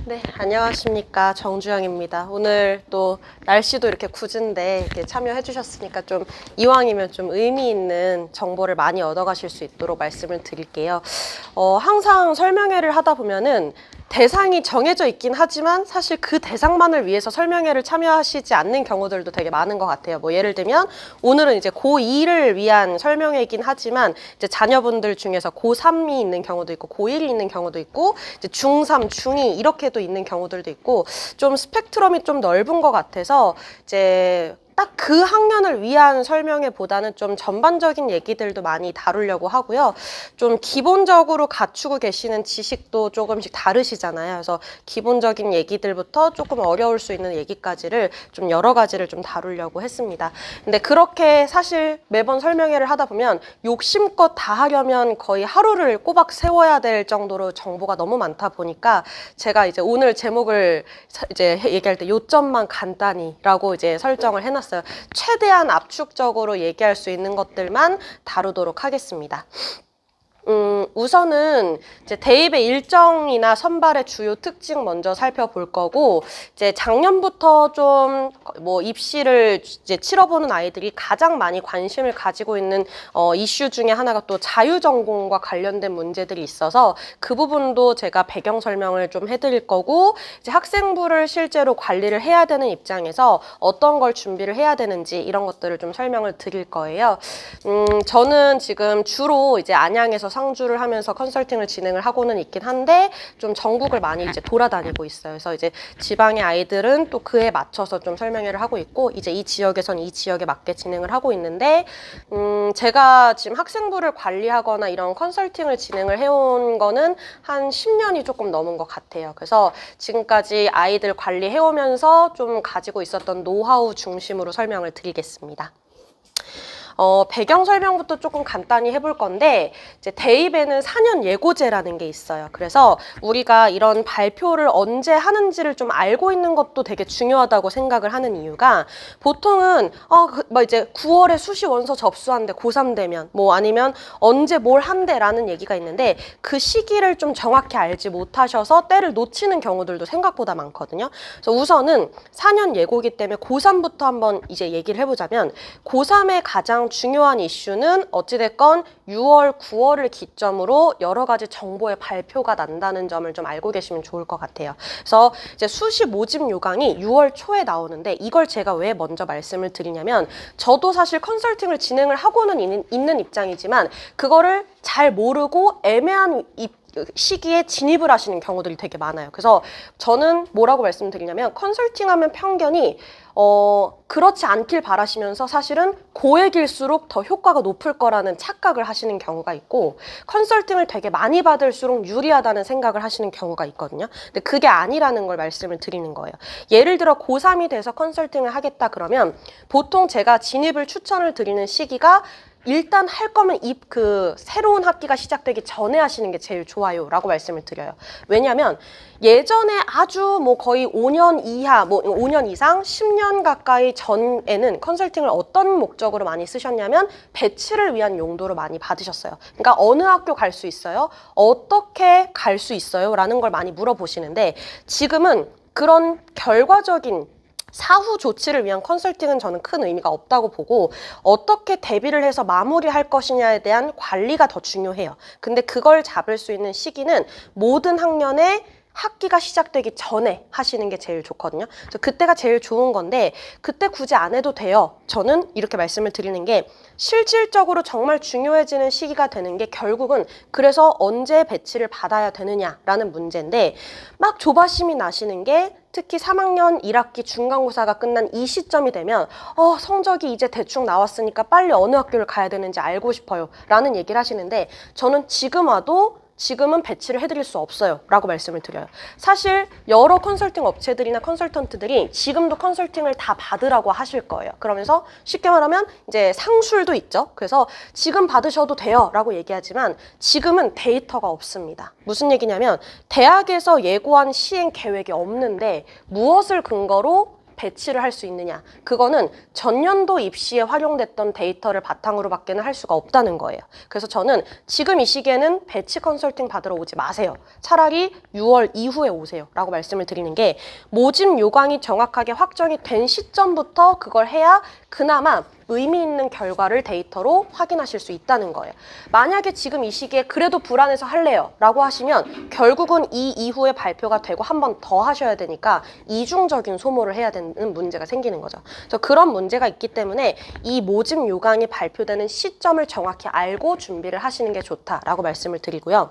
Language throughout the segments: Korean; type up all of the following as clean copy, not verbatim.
네, 안녕하십니까. 정주영입니다. 오늘 또 날씨도 이렇게 궂은데 이렇게 참여해 주셨으니까 좀 이왕이면 좀 의미 있는 정보를 많이 얻어가실 수 있도록 말씀을 드릴게요. 항상 설명회를 하다 보면은 대상이 정해져 있긴 하지만 사실 그 대상만을 위해서 설명회를 참여하시지 않는 경우들도 되게 많은 것 같아요. 뭐 예를 들면 오늘은 이제 고2를 위한 설명회이긴 하지만 이제 자녀분들 중에서 고3이 있는 경우도 있고 고1이 있는 경우도 있고 이제 중3, 중2 이렇게도 있는 경우들도 있고 좀 스펙트럼이 좀 넓은 것 같아서 이제 딱 그 학년을 위한 설명회보다는 좀 전반적인 얘기들도 많이 다루려고 하고요. 좀 기본적으로 갖추고 계시는 지식도 조금씩 다르시잖아요. 그래서 기본적인 얘기들부터 조금 어려울 수 있는 얘기까지를 좀 여러 가지를 좀 다루려고 했습니다. 근데 그렇게 사실 매번 설명회를 하다 보면 욕심껏 다 하려면 거의 하루를 꼬박 세워야 될 정도로 정보가 너무 많다 보니까 제가 이제 오늘 제목을 이제 얘기할 때 요점만 간단히라고 이제 설정을 해놨어요. 최대한 압축적으로 얘기할 수 있는 것들만 다루도록 하겠습니다. 우선은 이제 대입의 일정이나 선발의 주요 특징 먼저 살펴볼 거고, 이제 작년부터 좀 뭐 입시를 이제 치러보는 아이들이 가장 많이 관심을 가지고 있는 이슈 중에 하나가 또 자유전공과 관련된 문제들이 있어서 그 부분도 제가 배경 설명을 좀 해드릴 거고, 이제 학생부를 실제로 관리를 해야 되는 입장에서 어떤 걸 준비를 해야 되는지 이런 것들을 좀 설명을 드릴 거예요. 저는 지금 주로 이제 안양에서 상주를 하면서 컨설팅을 진행을 하고는 있긴 한데 좀 전국을 많이 이제 돌아다니고 있어요. 그래서 이제 지방의 아이들은 또 그에 맞춰서 좀 설명회를 하고 있고 이제 이 지역에선 이 지역에 맞게 진행을 하고 있는데 제가 지금 학생부를 관리하거나 이런 컨설팅을 진행을 해온 거는 한 10년이 조금 넘은 것 같아요. 그래서 지금까지 아이들 관리해오면서 좀 가지고 있었던 노하우 중심으로 설명을 드리겠습니다. 배경 설명부터 조금 간단히 해볼 건데 이제 대입에는 4년 예고제라는 게 있어요. 그래서 우리가 이런 발표를 언제 하는지를 좀 알고 있는 것도 되게 중요하다고 생각을 하는 이유가 보통은 뭐 이제 9월에 수시 원서 접수한대 고3 되면 뭐 아니면 언제 뭘 한대라는 얘기가 있는데 그 시기를 좀 정확히 알지 못하셔서 때를 놓치는 경우들도 생각보다 많거든요. 그래서 우선은 4년 예고기 때문에 고3부터 한번 이제 얘기를 해보자면 고3의 가장 중요한 이슈는 어찌됐건 6월, 9월을 기점으로 여러 가지 정보의 발표가 난다는 점을 좀 알고 계시면 좋을 것 같아요. 그래서 이제 수시 모집 요강이 6월 초에 나오는데 이걸 제가 왜 먼저 말씀을 드리냐면 저도 사실 컨설팅을 진행을 하고는 있는 입장이지만 그거를 잘 모르고 애매한 시기에 진입을 하시는 경우들이 되게 많아요. 그래서 저는 뭐라고 말씀드리냐면 컨설팅하면 편견이 그렇지 않길 바라시면서 사실은 고액일수록 더 효과가 높을 거라는 착각을 하시는 경우가 있고 컨설팅을 되게 많이 받을수록 유리하다는 생각을 하시는 경우가 있거든요. 근데 그게 아니라는 걸 말씀을 드리는 거예요. 예를 들어 고3이 돼서 컨설팅을 하겠다 그러면 보통 제가 진입을 추천을 드리는 시기가 일단 할 거면 새로운 학기가 시작되기 전에 하시는 게 제일 좋아요 라고 말씀을 드려요. 왜냐면 예전에 아주 뭐 거의 5년 이하, 뭐 5년 이상, 10년 가까이 전에는 컨설팅을 어떤 목적으로 많이 쓰셨냐면 배치를 위한 용도로 많이 받으셨어요. 그러니까 어느 학교 갈 수 있어요? 어떻게 갈 수 있어요? 라는 걸 많이 물어보시는데 지금은 그런 결과적인 사후 조치를 위한 컨설팅은 저는 큰 의미가 없다고 보고 어떻게 대비를 해서 마무리할 것이냐에 대한 관리가 더 중요해요. 근데 그걸 잡을 수 있는 시기는 모든 학년에 학기가 시작되기 전에 하시는 게 제일 좋거든요. 그래서 그때가 제일 좋은 건데 그때 굳이 안 해도 돼요. 저는 이렇게 말씀을 드리는 게 실질적으로 정말 중요해지는 시기가 되는 게 결국은 그래서 언제 배치를 받아야 되느냐라는 문제인데 막 조바심이 나시는 게 특히 3학년 1학기 중간고사가 끝난 이 시점이 되면 성적이 이제 대충 나왔으니까 빨리 어느 학교를 가야 되는지 알고 싶어요 라는 얘기를 하시는데 저는 지금 와도 지금은 배치를 해드릴 수 없어요 라고 말씀을 드려요. 사실 여러 컨설팅 업체들이나 컨설턴트들이 지금도 컨설팅을 다 받으라고 하실 거예요. 그러면서 쉽게 말하면 이제 상술도 있죠. 그래서 지금 받으셔도 돼요 라고 얘기하지만 지금은 데이터가 없습니다. 무슨 얘기냐면 대학에서 예고한 시행 계획이 없는데 무엇을 근거로 배치를 할 수 있느냐? 그거는 전년도 입시에 활용됐던 데이터를 바탕으로 밖에는 할 수가 없다는 거예요. 그래서 저는 지금 이 시기에는 배치 컨설팅 받으러 오지 마세요. 차라리 6월 이후에 오세요. 라고 말씀을 드리는 게 모집 요강이 정확하게 확정이 된 시점부터 그걸 해야 그나마 의미 있는 결과를 데이터로 확인하실 수 있다는 거예요. 만약에 지금 이 시기에 그래도 불안해서 할래요 라고 하시면 결국은 이 이후에 발표가 되고 한 번 더 하셔야 되니까 이중적인 소모를 해야 되는 문제가 생기는 거죠. 그래서 그런 문제가 있기 때문에 이 모집 요강이 발표되는 시점을 정확히 알고 준비를 하시는 게 좋다라고 말씀을 드리고요.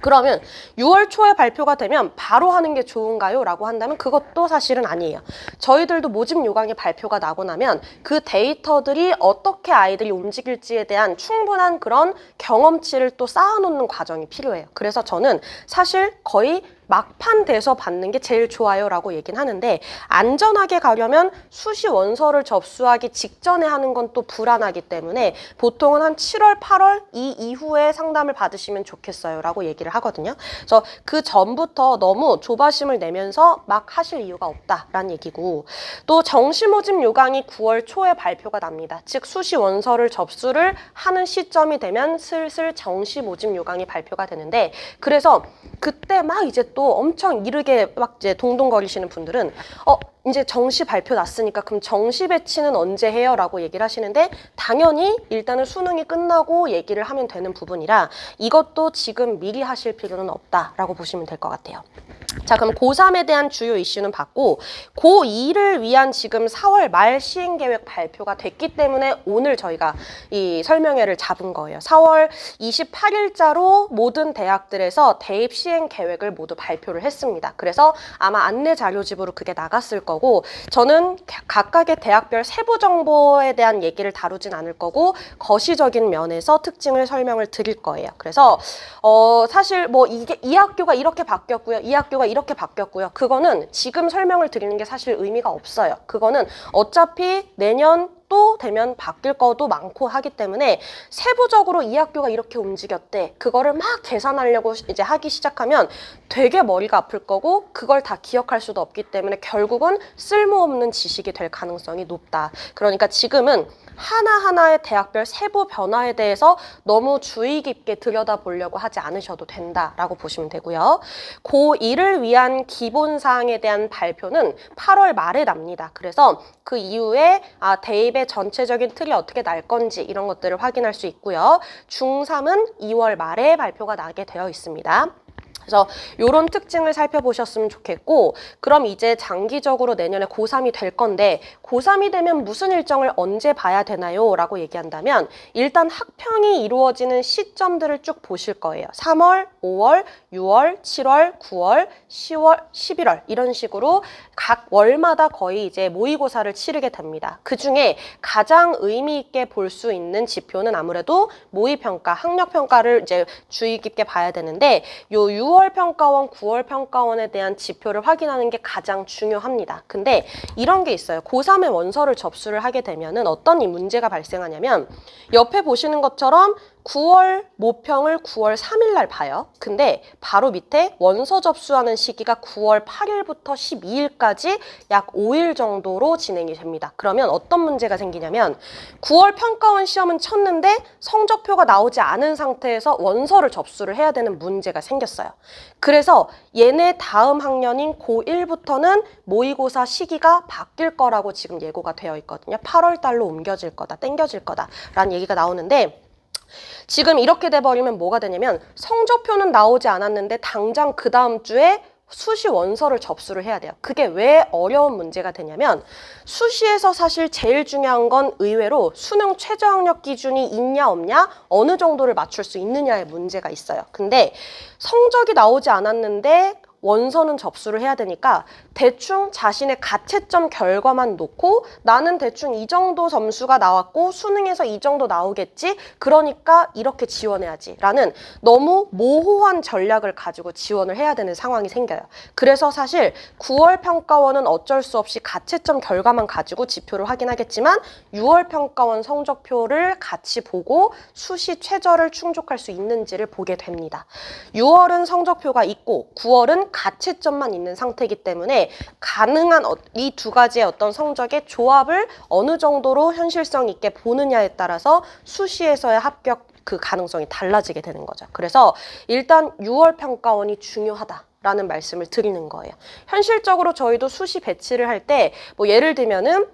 그러면 6월 초에 발표가 되면 바로 하는 게 좋은가요? 라고 한다면 그것도 사실은 아니에요. 저희들도 모집 요강이 발표가 나고 나면 그 데이터들이 어떻게 아이들이 움직일지에 대한 충분한 그런 경험치를 또 쌓아놓는 과정이 필요해요. 그래서 저는 사실 거의 막판 돼서 받는 게 제일 좋아요 라고 얘기는 하는데 안전하게 가려면 수시 원서를 접수하기 직전에 하는 건 또 불안하기 때문에 보통은 한 7월, 8월 이 이후에 상담을 받으시면 좋겠어요 라고 얘기를 하거든요. 그래서 그 전부터 너무 조바심을 내면서 막 하실 이유가 없다라는 얘기고 또 정시 모집 요강이 9월 초에 발표가 납니다. 즉 수시 원서를 접수를 하는 시점이 되면 슬슬 정시 모집 요강이 발표가 되는데 그래서 그때 막 이제 또 엄청 이르게 막 이제 동동거리시는 분들은 이제 정시 발표 났으니까 그럼 정시 배치는 언제 해요? 라고 얘기를 하시는데 당연히 일단은 수능이 끝나고 얘기를 하면 되는 부분이라 이것도 지금 미리 하실 필요는 없다라고 보시면 될 것 같아요. 자, 그럼 고3에 대한 주요 이슈는 봤고 고2를 위한 지금 4월 말 시행계획 발표가 됐기 때문에 오늘 저희가 이 설명회를 잡은 거예요. 4월 28일자로 모든 대학들에서 대입 시행 계획을 모두 발표를 했습니다. 그래서 아마 안내 자료집으로 그게 나갔을 거고 저는 각각의 대학별 세부 정보에 대한 얘기를 다루진 않을 거고 거시적인 면에서 특징을 설명을 드릴 거예요. 그래서 사실 뭐 이게 이 학교가 이렇게 바뀌었고요. 이 학교가 이렇게 바뀌었고요. 그거는 지금 설명을 드리는 게 사실 의미가 없어요. 그거는 어차피 내년 또 되면 바뀔 것도 많고 하기 때문에 세부적으로 이 학교가 이렇게 움직였대. 그거를 막 계산하려고 이제 하기 시작하면 되게 머리가 아플 거고 그걸 다 기억할 수도 없기 때문에 결국은 쓸모없는 지식이 될 가능성이 높다. 그러니까 지금은 하나하나의 대학별 세부 변화에 대해서 너무 주의 깊게 들여다보려고 하지 않으셔도 된다라고 보시면 되고요. 고1을 위한 기본사항에 대한 발표는 8월 말에 납니다. 그래서 그 이후에 대입의 전체적인 틀이 어떻게 날 건지 이런 것들을 확인할 수 있고요. 중3은 2월 말에 발표가 나게 되어 있습니다. 그래서 이런 특징을 살펴보셨으면 좋겠고 그럼 이제 장기적으로 내년에 고3이 될 건데 고3이 되면 무슨 일정을 언제 봐야 되나요? 라고 얘기한다면 일단 학평이 이루어지는 시점들을 쭉 보실 거예요. 3월, 5월, 6월, 7월, 9월, 10월, 11월 이런 식으로 각 월마다 거의 이제 모의고사를 치르게 됩니다. 그중에 가장 의미 있게 볼 수 있는 지표는 아무래도 모의평가, 학력평가를 이제 주의 깊게 봐야 되는데 요 6월 평가원, 9월 평가원에 대한 지표를 확인하는 게 가장 중요합니다. 근데 이런 게 있어요. 고3의 원서를 접수를 하게 되면은 어떤 이 문제가 발생하냐면 옆에 보시는 것처럼 9월 모평을 9월 3일 날 봐요. 근데 바로 밑에 원서 접수하는 시기가 9월 8일부터 12일까지 약 5일 정도로 진행이 됩니다. 그러면 어떤 문제가 생기냐면 9월 평가원 시험은 쳤는데 성적표가 나오지 않은 상태에서 원서를 접수를 해야 되는 문제가 생겼어요. 그래서 얘네 다음 학년인 고1부터는 모의고사 시기가 바뀔 거라고 지금 예고가 되어 있거든요. 8월 달로 옮겨질 거다, 땡겨질 거다라는 얘기가 나오는데 지금 이렇게 돼버리면 뭐가 되냐면 성적표는 나오지 않았는데 당장 그 다음 주에 수시 원서를 접수를 해야 돼요. 그게 왜 어려운 문제가 되냐면 수시에서 사실 제일 중요한 건 의외로 수능 최저학력 기준이 있냐 없냐 어느 정도를 맞출 수 있느냐의 문제가 있어요. 근데 성적이 나오지 않았는데 원서는 접수를 해야 되니까 대충 자신의 가채점 결과만 놓고 나는 대충 이 정도 점수가 나왔고 수능에서 이 정도 나오겠지 그러니까 이렇게 지원해야지 라는 너무 모호한 전략을 가지고 지원을 해야 되는 상황이 생겨요. 그래서 사실 9월 평가원은 어쩔 수 없이 가채점 결과만 가지고 지표를 확인하겠지만 6월 평가원 성적표를 같이 보고 수시 최저를 충족할 수 있는지를 보게 됩니다. 6월은 성적표가 있고 9월은 가채점만 있는 상태이기 때문에 가능한 이 두 가지의 어떤 성적의 조합을 어느 정도로 현실성 있게 보느냐에 따라서 수시에서의 합격 그 가능성이 달라지게 되는 거죠. 그래서 일단 6월 평가원이 중요하다라는 말씀을 드리는 거예요. 현실적으로 저희도 수시 배치를 할 때 뭐 예를 들면은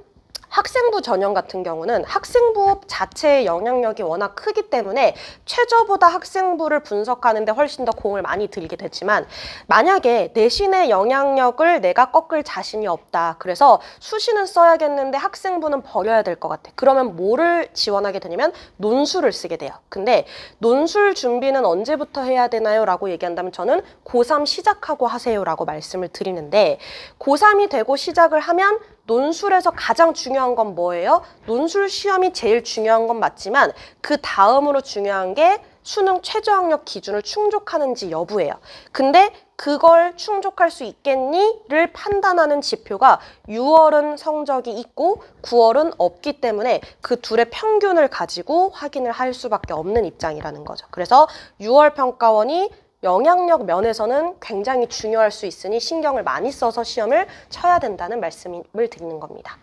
학생부 전형 같은 경우는 학생부 자체의 영향력이 워낙 크기 때문에 최저보다 학생부를 분석하는데 훨씬 더 공을 많이 들이게 되지만 만약에 내신의 영향력을 내가 꺾을 자신이 없다. 그래서 수시는 써야겠는데 학생부는 버려야 될 것 같아. 그러면 뭐를 지원하게 되냐면 논술을 쓰게 돼요. 근데 논술 준비는 언제부터 해야 되나요? 라고 얘기한다면 저는 고3 시작하고 하세요 라고 말씀을 드리는데 고3이 되고 시작을 하면 논술에서 가장 중요한 건 뭐예요? 논술 시험이 제일 중요한 건 맞지만 그 다음으로 중요한 게 수능 최저학력 기준을 충족하는지 여부예요. 근데 그걸 충족할 수 있겠니?를 판단하는 지표가 6월은 성적이 있고 9월은 없기 때문에 그 둘의 평균을 가지고 확인을 할 수밖에 없는 입장이라는 거죠. 그래서 6월 평가원이 영향력 면에서는 굉장히 중요할 수 있으니 신경을 많이 써서 시험을 쳐야 된다는 말씀을 드리는 겁니다.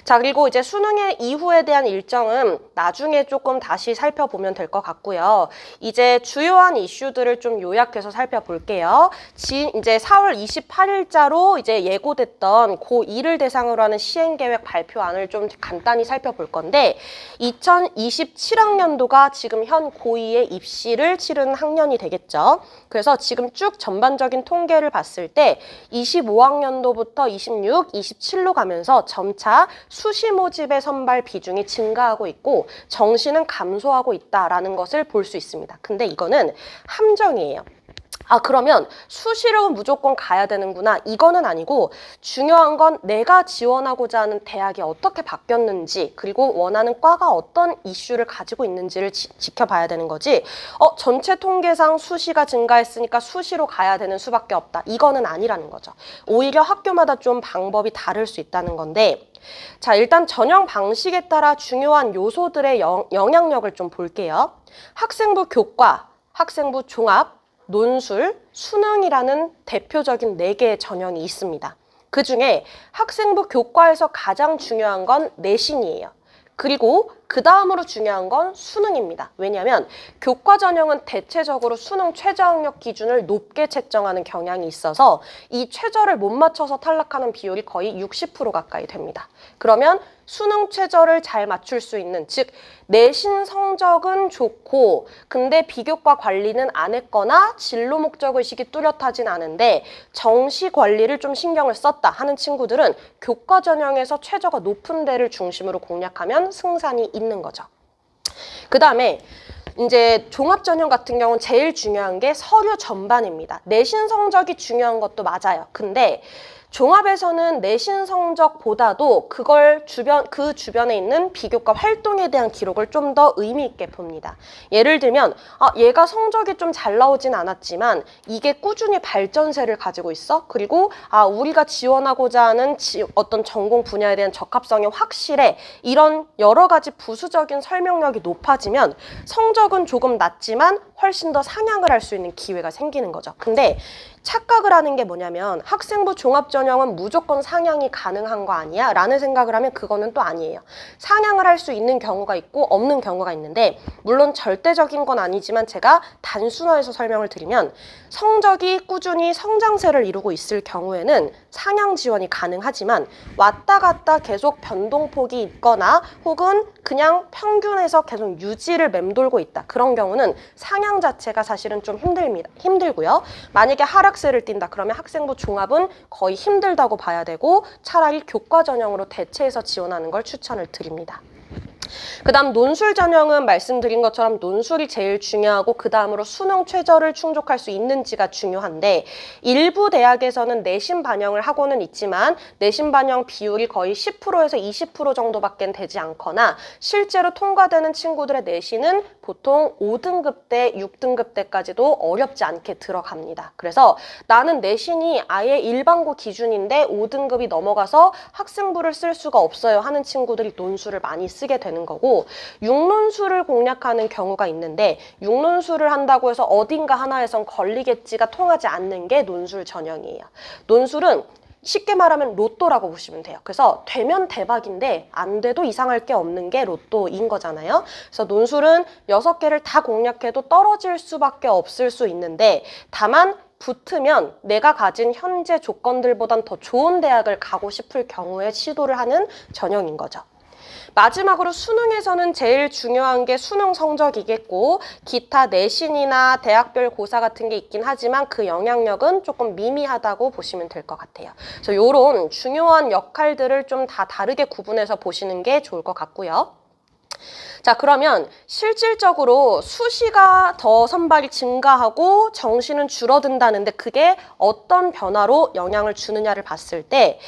자, 그리고 이제 수능의 이후에 대한 일정은 나중에 조금 다시 살펴보면 될 것 같고요. 이제 주요한 이슈들을 좀 요약해서 살펴볼게요. 이제 4월 28일자로 이제 예고됐던 고2를 대상으로 하는 시행계획 발표안을 좀 간단히 살펴볼 건데 2027학년도가 지금 현 고2의 입시를 치르는 학년이 되겠죠. 그래서 지금 쭉 전반적인 통계를 봤을 때 25학년도부터 26, 27로 가면서 점차 수시 모집의 선발 비중이 증가하고 있고 정시는 감소하고 있다라는 것을 볼 수 있습니다. 근데 이거는 함정이에요. 아, 그러면 수시로 무조건 가야 되는구나. 이거는 아니고 중요한 건 내가 지원하고자 하는 대학이 어떻게 바뀌었는지 그리고 원하는 과가 어떤 이슈를 가지고 있는지를 지켜봐야 되는 거지. 전체 통계상 수시가 증가했으니까 수시로 가야 되는 수밖에 없다. 이거는 아니라는 거죠. 오히려 학교마다 좀 방법이 다를 수 있다는 건데 자, 일단 전형 방식에 따라 중요한 요소들의 영향력을 좀 볼게요. 학생부 교과, 학생부 종합, 논술, 수능이라는 대표적인 4개의 전형이 있습니다. 그중에 학생부 교과에서 가장 중요한 건 내신이에요. 그리고 그 다음으로 중요한 건 수능입니다. 왜냐하면 교과 전형은 대체적으로 수능 최저학력 기준을 높게 채정하는 경향이 있어서 이 최저를 못 맞춰서 탈락하는 비율이 거의 60% 가까이 됩니다. 그러면 수능 최저를 잘 맞출 수 있는, 즉 내신 성적은 좋고 근데 비교과 관리는 안 했거나 진로 목적의식이 뚜렷하진 않은데 정시 관리를 좀 신경을 썼다 하는 친구들은 교과 전형에서 최저가 높은 데를 중심으로 공략하면 승산이 있는 거죠. 그 다음에 이제 종합 전형 같은 경우는 제일 중요한 게 서류 전반입니다. 내신 성적이 중요한 것도 맞아요. 근데 종합에서는 내신 성적보다도 그 주변에 있는 비교과 활동에 대한 기록을 좀 더 의미 있게 봅니다. 예를 들면 얘가 성적이 좀 잘 나오진 않았지만 이게 꾸준히 발전세를 가지고 있어. 그리고 우리가 지원하고자 하는 어떤 전공 분야에 대한 적합성이 확실해. 이런 여러 가지 부수적인 설명력이 높아지면 성적은 조금 낮지만 훨씬 더 상향을 할 수 있는 기회가 생기는 거죠. 근데 착각을 하는 게 뭐냐면 학생부 종합전형은 무조건 상향이 가능한 거 아니야? 라는 생각을 하면 그거는 또 아니에요. 상향을 할 수 있는 경우가 있고 없는 경우가 있는데 물론 절대적인 건 아니지만 제가 단순화해서 설명을 드리면 성적이 꾸준히 성장세를 이루고 있을 경우에는 상향 지원이 가능하지만 왔다 갔다 계속 변동폭이 있거나 혹은 그냥 평균에서 계속 유지를 맴돌고 있다. 그런 경우는 상향 자체가 사실은 좀 힘들고요. 만약에 하락세를 띈다 그러면 학생부 종합은 거의 힘들다고 봐야 되고 차라리 교과 전형으로 대체해서 지원하는 걸 추천을 드립니다. 그 다음 논술 전형은 말씀드린 것처럼 논술이 제일 중요하고 그 다음으로 수능 최저를 충족할 수 있는지가 중요한데 일부 대학에서는 내신 반영을 하고는 있지만 내신 반영 비율이 거의 10%에서 20% 정도밖에 되지 않거나 실제로 통과되는 친구들의 내신은 보통 5등급 대 6등급 때까지도 어렵지 않게 들어갑니다. 그래서 나는 내신이 아예 일반고 기준인데 5등급이 넘어가서 학생부를 쓸 수가 없어요 하는 친구들이 논술을 많이 쓰게 되는 되는 거고, 6논술을 공략하는 경우가 있는데 6논술을 한다고 해서 어딘가 하나에선 걸리겠지가 통하지 않는 게 논술 전형이에요. 논술은 쉽게 말하면 로또라고 보시면 돼요. 그래서 되면 대박인데 안 돼도 이상할 게 없는 게 로또인 거잖아요. 그래서 논술은 6개를 다 공략해도 떨어질 수밖에 없을 수 있는데, 다만 붙으면 내가 가진 현재 조건들보단 더 좋은 대학을 가고 싶을 경우에 시도를 하는 전형인 거죠. 마지막으로 수능에서는 제일 중요한 게 수능 성적이겠고, 기타 내신이나 대학별 고사 같은 게 있긴 하지만 그 영향력은 조금 미미하다고 보시면 될 것 같아요. 그래서 이런 중요한 역할들을 좀 다 다르게 구분해서 보시는 게 좋을 것 같고요. 자, 그러면 실질적으로 수시가 더 선발이 증가하고 정시는 줄어든다는데 그게 어떤 변화로 영향을 주느냐를 봤을 때,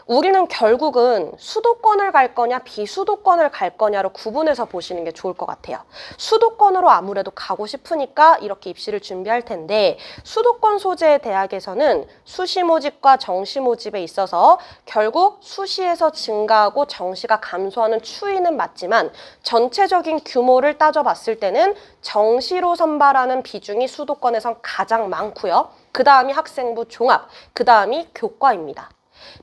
우리는 결국은 수도권을 갈 거냐 비수도권을 갈 거냐로 구분해서 보시는 게 좋을 것 같아요. 수도권으로 아무래도 가고 싶으니까 이렇게 입시를 준비할 텐데, 수도권 소재의 대학에서는 수시 모집과 정시 모집에 있어서 결국 수시에서 증가하고 정시가 감소하는 추이는 맞지만 전체적인 규모를 따져봤을 때는 정시로 선발하는 비중이 수도권에선 가장 많고요. 그 다음이 학생부 종합, 그 다음이 교과입니다.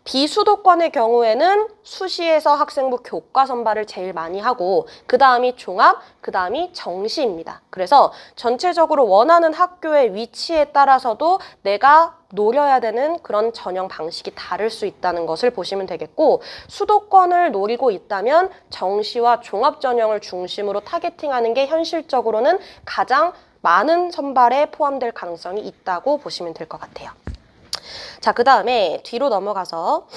비수도권의 경우에는 수시에서 학생부 교과 선발을 제일 많이 하고 그 다음이 종합, 그 다음이 정시입니다. 그래서 전체적으로 원하는 학교의 위치에 따라서도 내가 노려야 되는 그런 전형 방식이 다를 수 있다는 것을 보시면 되겠고, 수도권을 노리고 있다면 정시와 종합 전형을 중심으로 타겟팅하는 게 현실적으로는 가장 많은 선발에 포함될 가능성이 있다고 보시면 될 것 같아요. 자, 그 다음에 뒤로 넘어가서,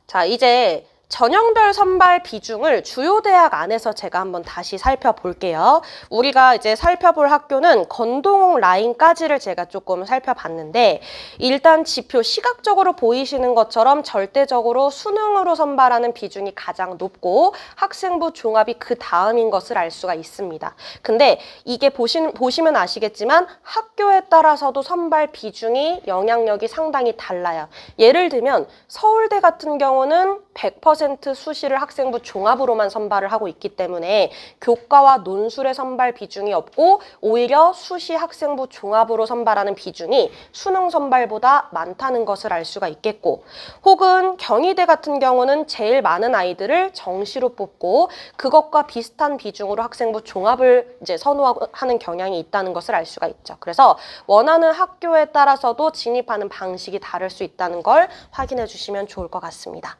자, 이제 전형별 선발 비중을 주요 대학 안에서 제가 한번 다시 살펴볼게요. 우리가 이제 살펴볼 학교는 건동홍 라인까지를 제가 조금 살펴봤는데, 일단 지표 시각적으로 보이시는 것처럼 절대적으로 수능으로 선발하는 비중이 가장 높고 학생부 종합이 그 다음인 것을 알 수가 있습니다. 근데 이게 보시면 아시겠지만 학교에 따라서도 선발 비중이 영향력이 상당히 달라요. 예를 들면 서울대 같은 경우는 100% 수시를 학생부 종합으로만 선발을 하고 있기 때문에 교과와 논술의 선발 비중이 없고 오히려 수시 학생부 종합으로 선발하는 비중이 수능 선발보다 많다는 것을 알 수가 있겠고, 혹은 경희대 같은 경우는 제일 많은 아이들을 정시로 뽑고 그것과 비슷한 비중으로 학생부 종합을 이제 선호하는 경향이 있다는 것을 알 수가 있죠. 그래서 원하는 학교에 따라서도 진입하는 방식이 다를 수 있다는 걸 확인해 주시면 좋을 것 같습니다.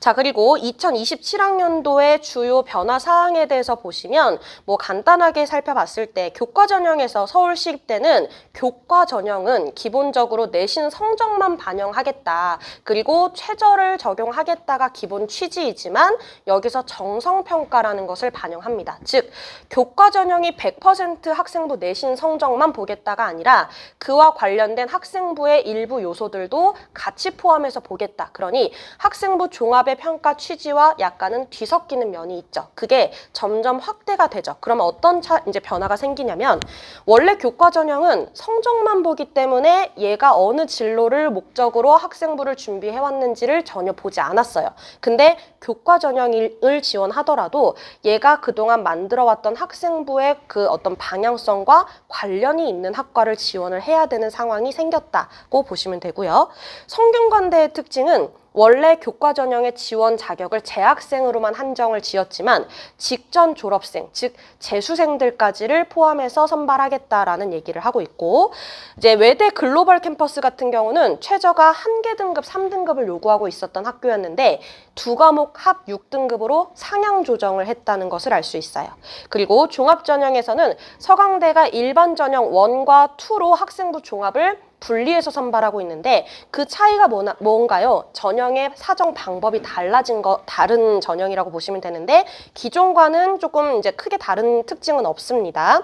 자, 그리고 2027학년도의 주요 변화 사항에 대해서 보시면 뭐 간단하게 살펴봤을 때, 교과 전형에서 서울시 때는 교과 전형은 기본적으로 내신 성적만 반영하겠다, 그리고 최저를 적용하겠다가 기본 취지이지만 여기서 정성평가라는 것을 반영합니다. 즉 교과 전형이 100% 학생부 내신 성적만 보겠다가 아니라 그와 관련된 학생부의 일부 요소들도 같이 포함해서 보겠다. 그러니 학생부 종합의 평가 취지와 약간은 뒤섞이는 면이 있죠. 그게 점점 확대가 되죠. 그럼 어떤 이제 변화가 생기냐면, 원래 교과 전형은 성적만 보기 때문에 얘가 어느 진로를 목적으로 학생부를 준비해왔는지를 전혀 보지 않았어요. 근데 교과 전형을 지원하더라도 얘가 그동안 만들어왔던 학생부의 그 어떤 방향성과 관련이 있는 학과를 지원을 해야 되는 상황이 생겼다고 보시면 되고요. 성균관대의 특징은 원래 교과 전형의 지원 자격을 재학생으로만 한정을 지었지만 직전 졸업생, 즉 재수생들까지를 포함해서 선발하겠다라는 얘기를 하고 있고, 이제 외대 글로벌 캠퍼스 같은 경우는 최저가 한계 등급 3등급을 요구하고 있었던 학교였는데 두 과목 합 6등급으로 상향 조정을 했다는 것을 알 수 있어요. 그리고 종합 전형에서는 서강대가 일반 전형 1과 2로 학생부 종합을 분리해서 선발하고 있는데 그 차이가 뭔가요? 전형의 사정 방법이 다른 전형이라고 보시면 되는데 기존과는 조금 이제 크게 다른 특징은 없습니다.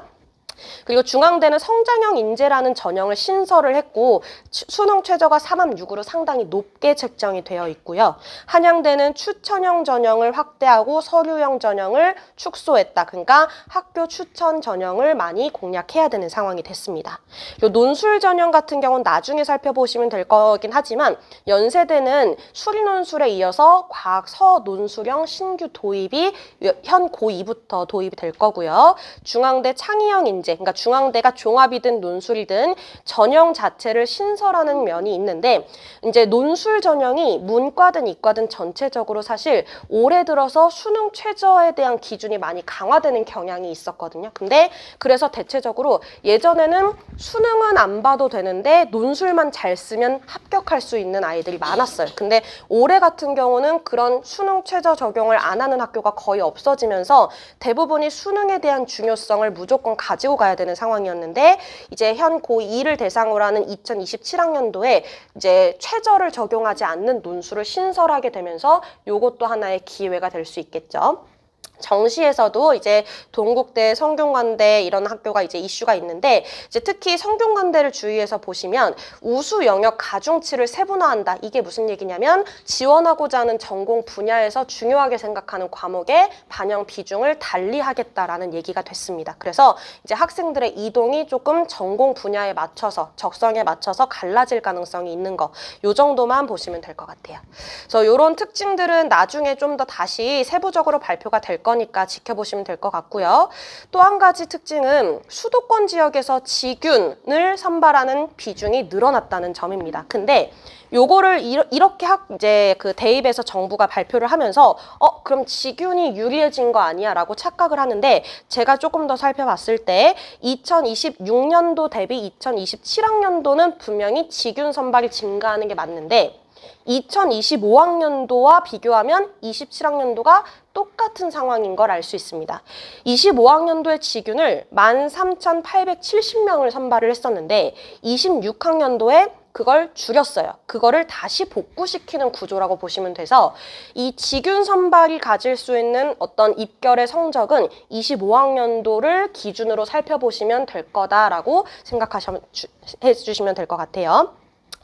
그리고 중앙대는 성장형 인재라는 전형을 신설을 했고 수능 최저가 3합6으로 상당히 높게 책정이 되어 있고요. 한양대는 추천형 전형을 확대하고 서류형 전형을 축소했다. 그러니까 학교 추천 전형을 많이 공략해야 되는 상황이 됐습니다. 요 논술 전형 같은 경우는 나중에 살펴보시면 될 거긴 하지만 연세대는 수리논술에 이어서 과학 서논술형 신규 도입이 현 고2부터 도입이 될 거고요. 중앙대 창의형 인재, 그러니까 중앙대가 종합이든 논술이든 전형 자체를 신설하는 면이 있는데 이제 논술 전형이 문과든 이과든 전체적으로 사실 올해 들어서 수능 최저에 대한 기준이 많이 강화되는 경향이 있었거든요. 근데 그래서 대체적으로 예전에는 수능은 안 봐도 되는데 논술만 잘 쓰면 합격할 수 있는 아이들이 많았어요. 근데 올해 같은 경우는 그런 수능 최저 적용을 안 하는 학교가 거의 없어지면서 대부분이 수능에 대한 중요성을 무조건 가지고 가야 되는 상황이었는데 이제 현 고2를 대상으로 하는 2027학년도에 이제 최저를 적용하지 않는 논술을 신설하게 되면서 이것도 하나의 기회가 될 수 있겠죠. 정시에서도 이제 동국대, 성균관대 이런 학교가 이제 이슈가 있는데 이제 특히 성균관대를 주의해서 보시면 우수 영역 가중치를 세분화한다. 이게 무슨 얘기냐면 지원하고자 하는 전공 분야에서 중요하게 생각하는 과목의 반영 비중을 달리 하겠다라는 얘기가 됐습니다. 그래서 이제 학생들의 이동이 조금 전공 분야에 맞춰서 적성에 맞춰서 갈라질 가능성이 있는 거. 요 정도만 보시면 될 것 같아요. 그래서 이런 특징들은 나중에 좀 더 다시 세부적으로 발표가 될 거니까 지켜보시면 될 것 같고요. 또 한 가지 특징은 수도권 지역에서 지균을 선발하는 비중이 늘어났다는 점입니다. 근데 요거를 이렇게 이제 그 대입에서 정부가 발표를 하면서 그럼 지균이 유리해진 거 아니야? 라고 착각을 하는데 제가 조금 더 살펴봤을 때 2026년도 대비 2027학년도는 분명히 지균 선발이 증가하는 게 맞는데 2025학년도와 비교하면 27학년도가 똑같은 상황인 걸 알 수 있습니다. 25학년도의 지균을 13,870명을 선발을 했었는데 26학년도에 그걸 줄였어요. 그거를 다시 복구시키는 구조라고 보시면 돼서 이 지균 선발이 가질 수 있는 어떤 입결의 성적은 25학년도를 기준으로 살펴보시면 될 거다라고 생각해 주시면 될 것 같아요.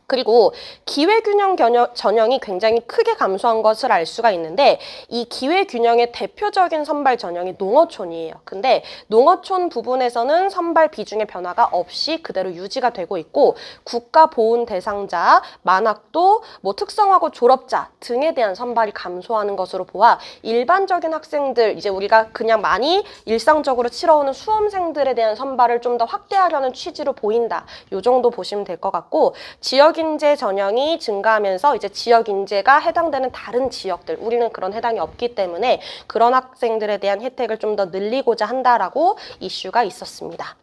그리고 기회균형 전형이 굉장히 크게 감소한 것을 알 수가 있는데 이 기회균형의 대표적인 선발 전형이 농어촌이에요. 근데 농어촌 부분에서는 선발 비중의 변화가 없이 그대로 유지가 되고 있고 국가보훈 대상자, 만학도, 특성화고 졸업자 등에 대한 선발이 감소하는 것으로 보아 일반적인 학생들, 이제 우리가 그냥 많이 일상적으로 치러오는 수험생들에 대한 선발을 좀 더 확대하려는 취지로 보인다. 이 정도 보시면 될 것 같고 지역인재 전형이 증가하면서 이제 지역인재가 해당되는 다른 지역들, 우리는 그런 해당이 없기 때문에 그런 학생들에 대한 혜택을 좀 더 늘리고자 한다라고 이슈가 있었습니다.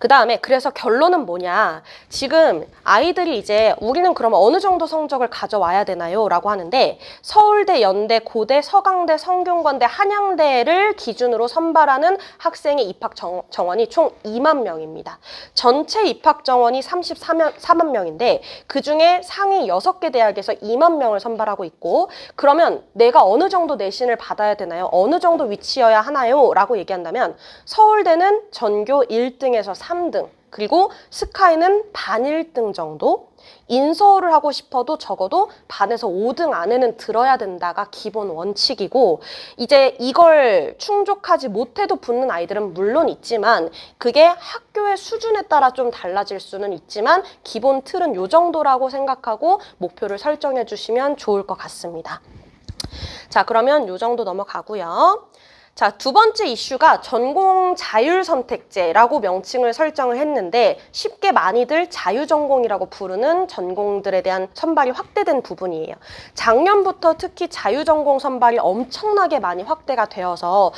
그 다음에 그래서 결론은 뭐냐, 지금 아이들이 이제 우리는 그러면 어느 정도 성적을 가져와야 되나요? 라고 하는데 서울대, 연대, 고대, 서강대, 성균관대, 한양대를 기준으로 선발하는 학생의 입학 정원이 총 2만 명입니다. 전체 입학 정원이 34만 명인데 그중에 상위 6개 대학에서 2만 명을 선발하고 있고 그러면 내가 어느 정도 내신을 받아야 되나요? 어느 정도 위치여야 하나요? 라고 얘기한다면 서울대는 전교 1등에서 3등, 그리고 스카이는 반 1등 정도, 인서울을 하고 싶어도 적어도 반에서 5등 안에는 들어야 된다가 기본 원칙이고 이제 이걸 충족하지 못해도 붙는 아이들은 물론 있지만 그게 학교의 수준에 따라 좀 달라질 수는 있지만 기본 틀은 요 정도라고 생각하고 목표를 설정해 주시면 좋을 것 같습니다. 자, 그러면 요 정도 넘어가고요. 자, 두 번째 이슈가 전공 자율선택제라고 명칭을 설정을 했는데 쉽게 많이들 자유전공이라고 부르는 전공들에 대한 선발이 확대된 부분이에요. 작년부터 특히 자유전공 선발이 엄청나게 많이 확대가 되어서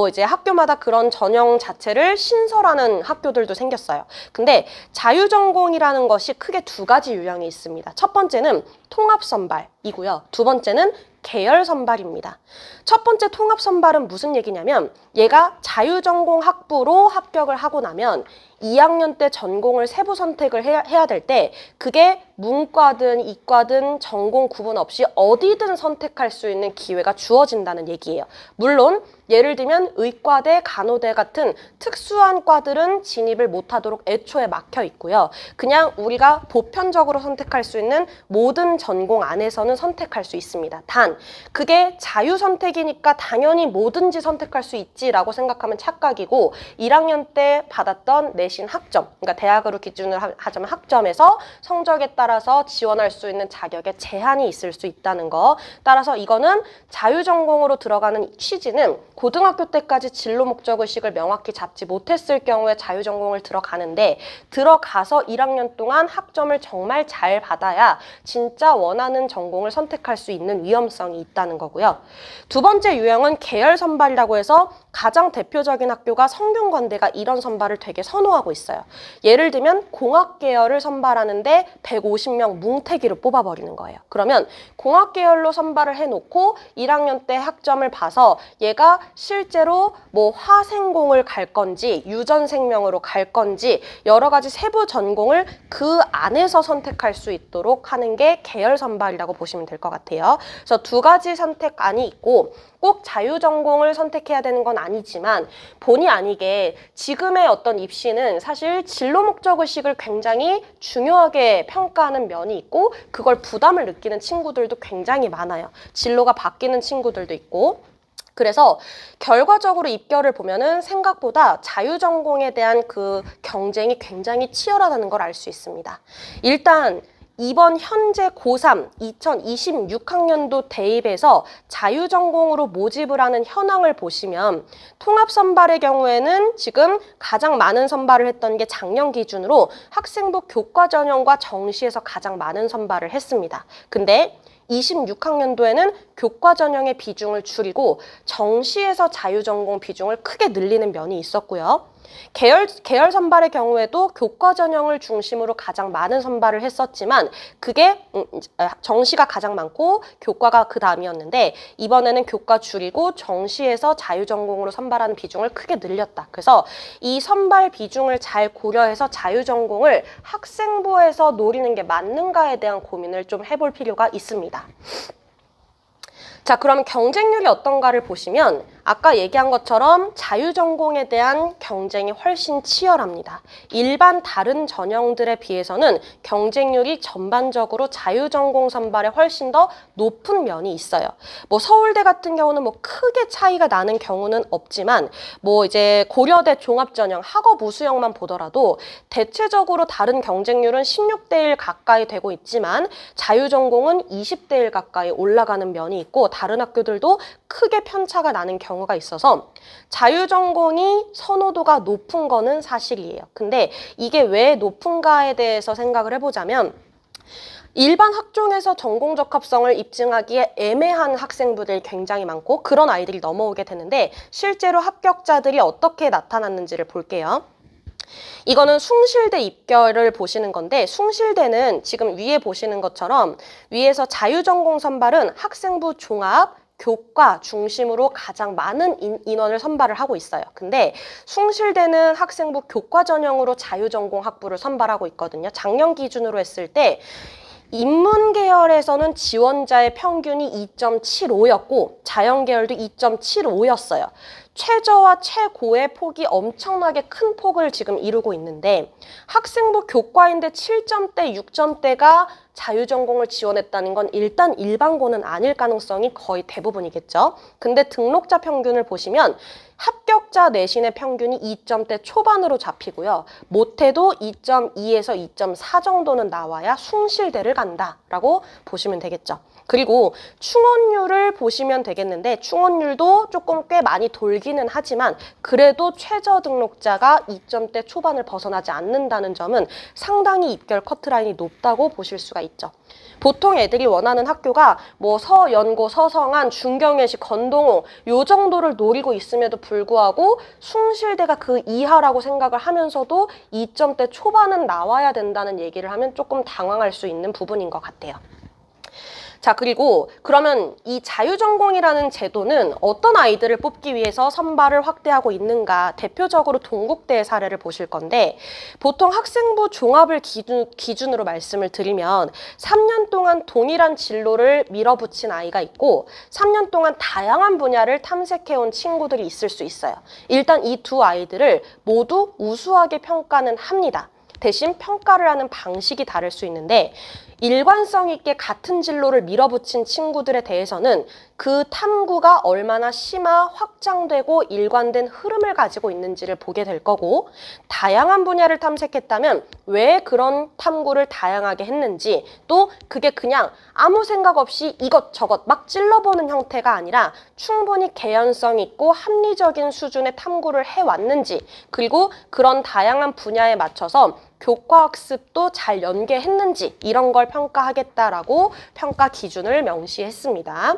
이제 학교마다 그런 전형 자체를 신설하는 학교들도 생겼어요. 근데 자유전공이라는 것이 크게 두 가지 유형이 있습니다. 첫 번째는 통합선발이고요. 두 번째는 계열 선발입니다. 첫 번째 통합 선발은 무슨 얘기냐면 얘가 자유전공 학부로 합격을 하고 나면 2학년 때 전공을 세부 선택을 해야 될 때 그게 문과든 이과든 전공 구분 없이 어디든 선택할 수 있는 기회가 주어진다는 얘기예요. 물론 예를 들면 의과대, 간호대 같은 특수한 과들은 진입을 못하도록 애초에 막혀 있고요. 그냥 우리가 보편적으로 선택할 수 있는 모든 전공 안에서는 선택할 수 있습니다. 단 그게 자유선택이니까 당연히 뭐든지 선택할 수 있지라고 생각하면 착각이고 1학년 때 받았던 내신 학점, 그러니까 대학으로 기준으로 하자면 학점에서 성적에 따라서 지원할 수 있는 자격에 제한이 있을 수 있다는 거. 따라서 이거는 자유전공으로 들어가는 취지는 고등학교 때까지 진로 목적의식을 명확히 잡지 못했을 경우에 자유전공을 들어가는데 들어가서 1학년 동안 학점을 정말 잘 받아야 진짜 원하는 전공을 선택할 수 있는 위험성이 있다는 거고요. 두 번째 유형은 계열 선발이라고 해서 가장 대표적인 학교가 성균관대가 이런 선발을 되게 선호하고 있어요. 예를 들면 공학 계열을 선발하는데 150명 뭉태기로 뽑아버리는 거예요. 그러면 공학 계열로 선발을 해놓고 1학년 때 학점을 봐서 얘가 실제로 뭐 화생공을 갈 건지 유전생명으로 갈 건지 여러 가지 세부 전공을 그 안에서 선택할 수 있도록 하는 게 계열 선발이라고 보시면 될 것 같아요. 그래서 두 가지 선택안이 있고 꼭 자유전공을 선택해야 되는 건 아니지만 본의 아니게 지금의 어떤 입시는 사실 진로 목적의식을 굉장히 중요하게 평가하는 면이 있고 그걸 부담을 느끼는 친구들도 굉장히 많아요. 진로가 바뀌는 친구들도 있고. 그래서 결과적으로 입결을 보면은 생각보다 자유전공에 대한 그 경쟁이 굉장히 치열하다는 걸 알 수 있습니다. 일단 이번 현재 고3 2026학년도 대입에서 자유전공으로 모집을 하는 현황을 보시면 통합선발의 경우에는 지금 가장 많은 선발을 했던 게 작년 기준으로 학생부 교과 전형과 정시에서 가장 많은 선발을 했습니다. 근데 26학년도에는 교과 전형의 비중을 줄이고 정시에서 자유전공 비중을 크게 늘리는 면이 있었고요. 계열 선발의 경우에도 교과 전형을 중심으로 가장 많은 선발을 했었지만 그게 정시가 가장 많고 교과가 그 다음이었는데 이번에는 교과 줄이고 정시에서 자유전공으로 선발하는 비중을 크게 늘렸다. 그래서 이 선발 비중을 잘 고려해서 자유전공을 학생부에서 노리는 게 맞는가에 대한 고민을 좀 해볼 필요가 있습니다. 자, 그럼 경쟁률이 어떤가를 보시면 아까 얘기한 것처럼 자유전공에 대한 경쟁이 훨씬 치열합니다. 일반 다른 전형들에 비해서는 경쟁률이 전반적으로 자유전공 선발에 훨씬 더 높은 면이 있어요. 뭐 서울대 같은 경우는 뭐 크게 차이가 나는 경우는 없지만 뭐 이제 고려대 종합전형, 학업 우수형만 보더라도 대체적으로 다른 경쟁률은 16대 1 가까이 되고 있지만 자유전공은 20대 1 가까이 올라가는 면이 있고 다른 학교들도 크게 편차가 나는 경우가 있어서 자유전공이 선호도가 높은 거는 사실이에요. 근데 이게 왜 높은가에 대해서 생각을 해보자면 일반 학종에서 전공 적합성을 입증하기에 애매한 학생부들이 굉장히 많고 그런 아이들이 넘어오게 되는데 실제로 합격자들이 어떻게 나타났는지를 볼게요. 이거는 숭실대 입결을 보시는 건데 숭실대는 지금 위에 보시는 것처럼 위에서 자유전공 선발은 학생부 종합, 교과 중심으로 가장 많은 인원을 선발을 하고 있어요. 근데 숭실대는 학생부 교과 전형으로 자유전공 학부를 선발하고 있거든요. 작년 기준으로 했을 때 인문 계열에서는 지원자의 평균이 2.75였고 자연 계열도 2.75였어요. 최저와 최고의 폭이 엄청나게 큰 폭을 지금 이루고 있는데 학생부 교과인데 7점대, 6점대가 자유전공을 지원했다는 건 일단 일반고는 아닐 가능성이 거의 대부분이겠죠. 근데 등록자 평균을 보시면 합격자 내신의 평균이 2점대 초반으로 잡히고요. 못해도 2.2에서 2.4 정도는 나와야 숭실대를 간다라고 보시면 되겠죠. 그리고 충원율을 보시면 되겠는데 충원율도 조금 꽤 많이 돌기는 하지만 그래도 최저 등록자가 2점대 초반을 벗어나지 않는다는 점은 상당히 입결 커트라인이 높다고 보실 수가 있죠. 보통 애들이 원하는 학교가 뭐 서연고, 서성한, 중경예시, 건동호 요 정도를 노리고 있음에도 불구하고 숭실대가 그 이하라고 생각을 하면서도 2점대 초반은 나와야 된다는 얘기를 하면 조금 당황할 수 있는 부분인 것 같아요. 자, 그리고 그러면 이 자유전공이라는 제도는 어떤 아이들을 뽑기 위해서 선발을 확대하고 있는가, 대표적으로 동국대의 사례를 보실 건데, 보통 학생부 종합을 기준으로 말씀을 드리면 3년 동안 동일한 진로를 밀어붙인 아이가 있고 3년 동안 다양한 분야를 탐색해온 친구들이 있을 수 있어요. 일단 이 두 아이들을 모두 우수하게 평가는 합니다. 대신 평가를 하는 방식이 다를 수 있는데, 일관성 있게 같은 진로를 밀어붙인 친구들에 대해서는 그 탐구가 얼마나 심화, 확장되고 일관된 흐름을 가지고 있는지를 보게 될 거고, 다양한 분야를 탐색했다면 왜 그런 탐구를 다양하게 했는지, 또 그게 그냥 아무 생각 없이 이것저것 막 찔러보는 형태가 아니라 충분히 개연성 있고 합리적인 수준의 탐구를 해왔는지, 그리고 그런 다양한 분야에 맞춰서 교과학습도 잘 연계했는지, 이런 걸 평가하겠다라고 평가 기준을 명시했습니다.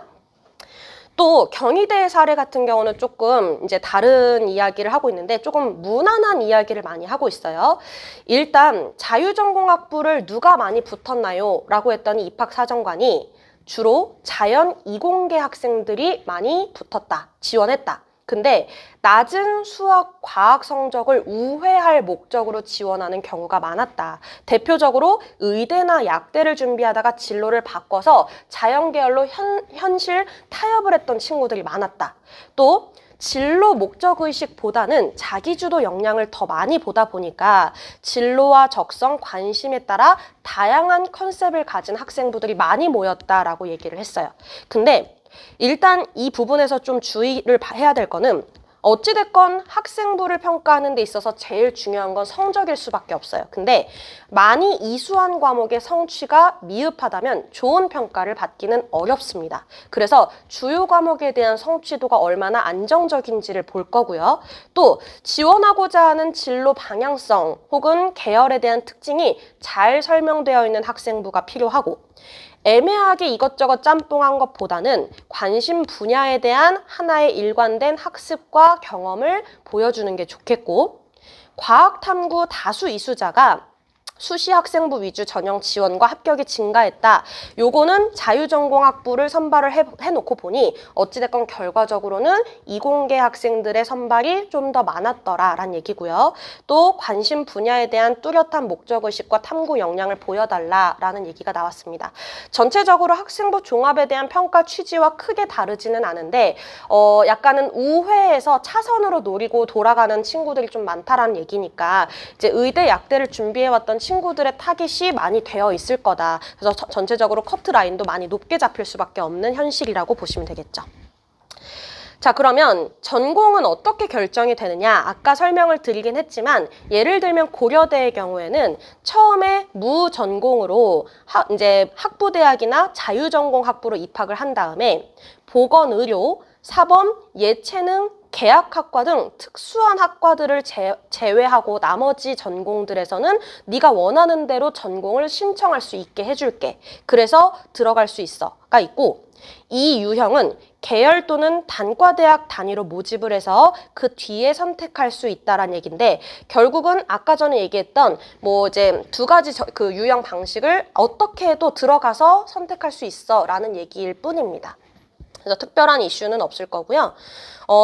또 경희대의 사례 같은 경우는 조금 이제 다른 이야기를 하고 있는데 조금 무난한 이야기를 많이 하고 있어요. 일단 자유전공학부를 누가 많이 붙었나요? 라고 했더니 입학사정관이 주로 자연 이공계 학생들이 많이 붙었다, 지원했다. 근데 낮은 수학, 과학 성적을 우회할 목적으로 지원하는 경우가 많았다. 대표적으로 의대나 약대를 준비하다가 진로를 바꿔서 자연계열로 현실 타협을 했던 친구들이 많았다. 또 진로 목적의식보다는 자기주도 역량을 더 많이 보다 보니까 진로와 적성, 관심에 따라 다양한 컨셉을 가진 학생부들이 많이 모였다라고 얘기를 했어요. 근데 일단 이 부분에서 좀 주의를 해야 될 거는, 어찌됐건 학생부를 평가하는 데 있어서 제일 중요한 건 성적일 수밖에 없어요. 근데 많이 이수한 과목의 성취가 미흡하다면 좋은 평가를 받기는 어렵습니다. 그래서 주요 과목에 대한 성취도가 얼마나 안정적인지를 볼 거고요. 또 지원하고자 하는 진로 방향성 혹은 계열에 대한 특징이 잘 설명되어 있는 학생부가 필요하고, 애매하게 이것저것 짬뽕한 것보다는 관심 분야에 대한 하나의 일관된 학습과 경험을 보여주는 게 좋겠고, 과학탐구 다수 이수자가 수시 학생부 위주 전형 지원과 합격이 증가했다. 요거는 자유전공학부를 선발을 해놓고 보니 어찌됐건 결과적으로는 이공계 학생들의 선발이 좀 더 많았더라라는 얘기고요. 또 관심 분야에 대한 뚜렷한 목적의식과 탐구 역량을 보여달라라는 얘기가 나왔습니다. 전체적으로 학생부 종합에 대한 평가 취지와 크게 다르지는 않은데 약간은 우회해서 차선으로 노리고 돌아가는 친구들이 좀 많다라는 얘기니까 이제 의대, 약대를 준비해왔던 친구들의 타깃이 많이 되어 있을 거다. 그래서 전체적으로 커트라인도 많이 높게 잡힐 수밖에 없는 현실이라고 보시면 되겠죠. 자, 그러면 전공은 어떻게 결정이 되느냐? 아까 설명을 드리긴 했지만, 예를 들면 고려대의 경우에는 처음에 무전공으로 이제 학부대학이나 자유전공학부로 입학을 한 다음에 보건의료, 사범, 예체능, 계약학과 등 특수한 학과들을 제외하고 나머지 전공들에서는 네가 원하는 대로 전공을 신청할 수 있게 해줄게. 그래서 들어갈 수 있어가 있고, 이 유형은 계열 또는 단과대학 단위로 모집을 해서 그 뒤에 선택할 수 있다라는 얘기인데, 결국은 아까 전에 얘기했던 뭐 이제 두 가지 그 유형 방식을 어떻게 해도 들어가서 선택할 수 있어라는 얘기일 뿐입니다. 그래서 특별한 이슈는 없을 거고요.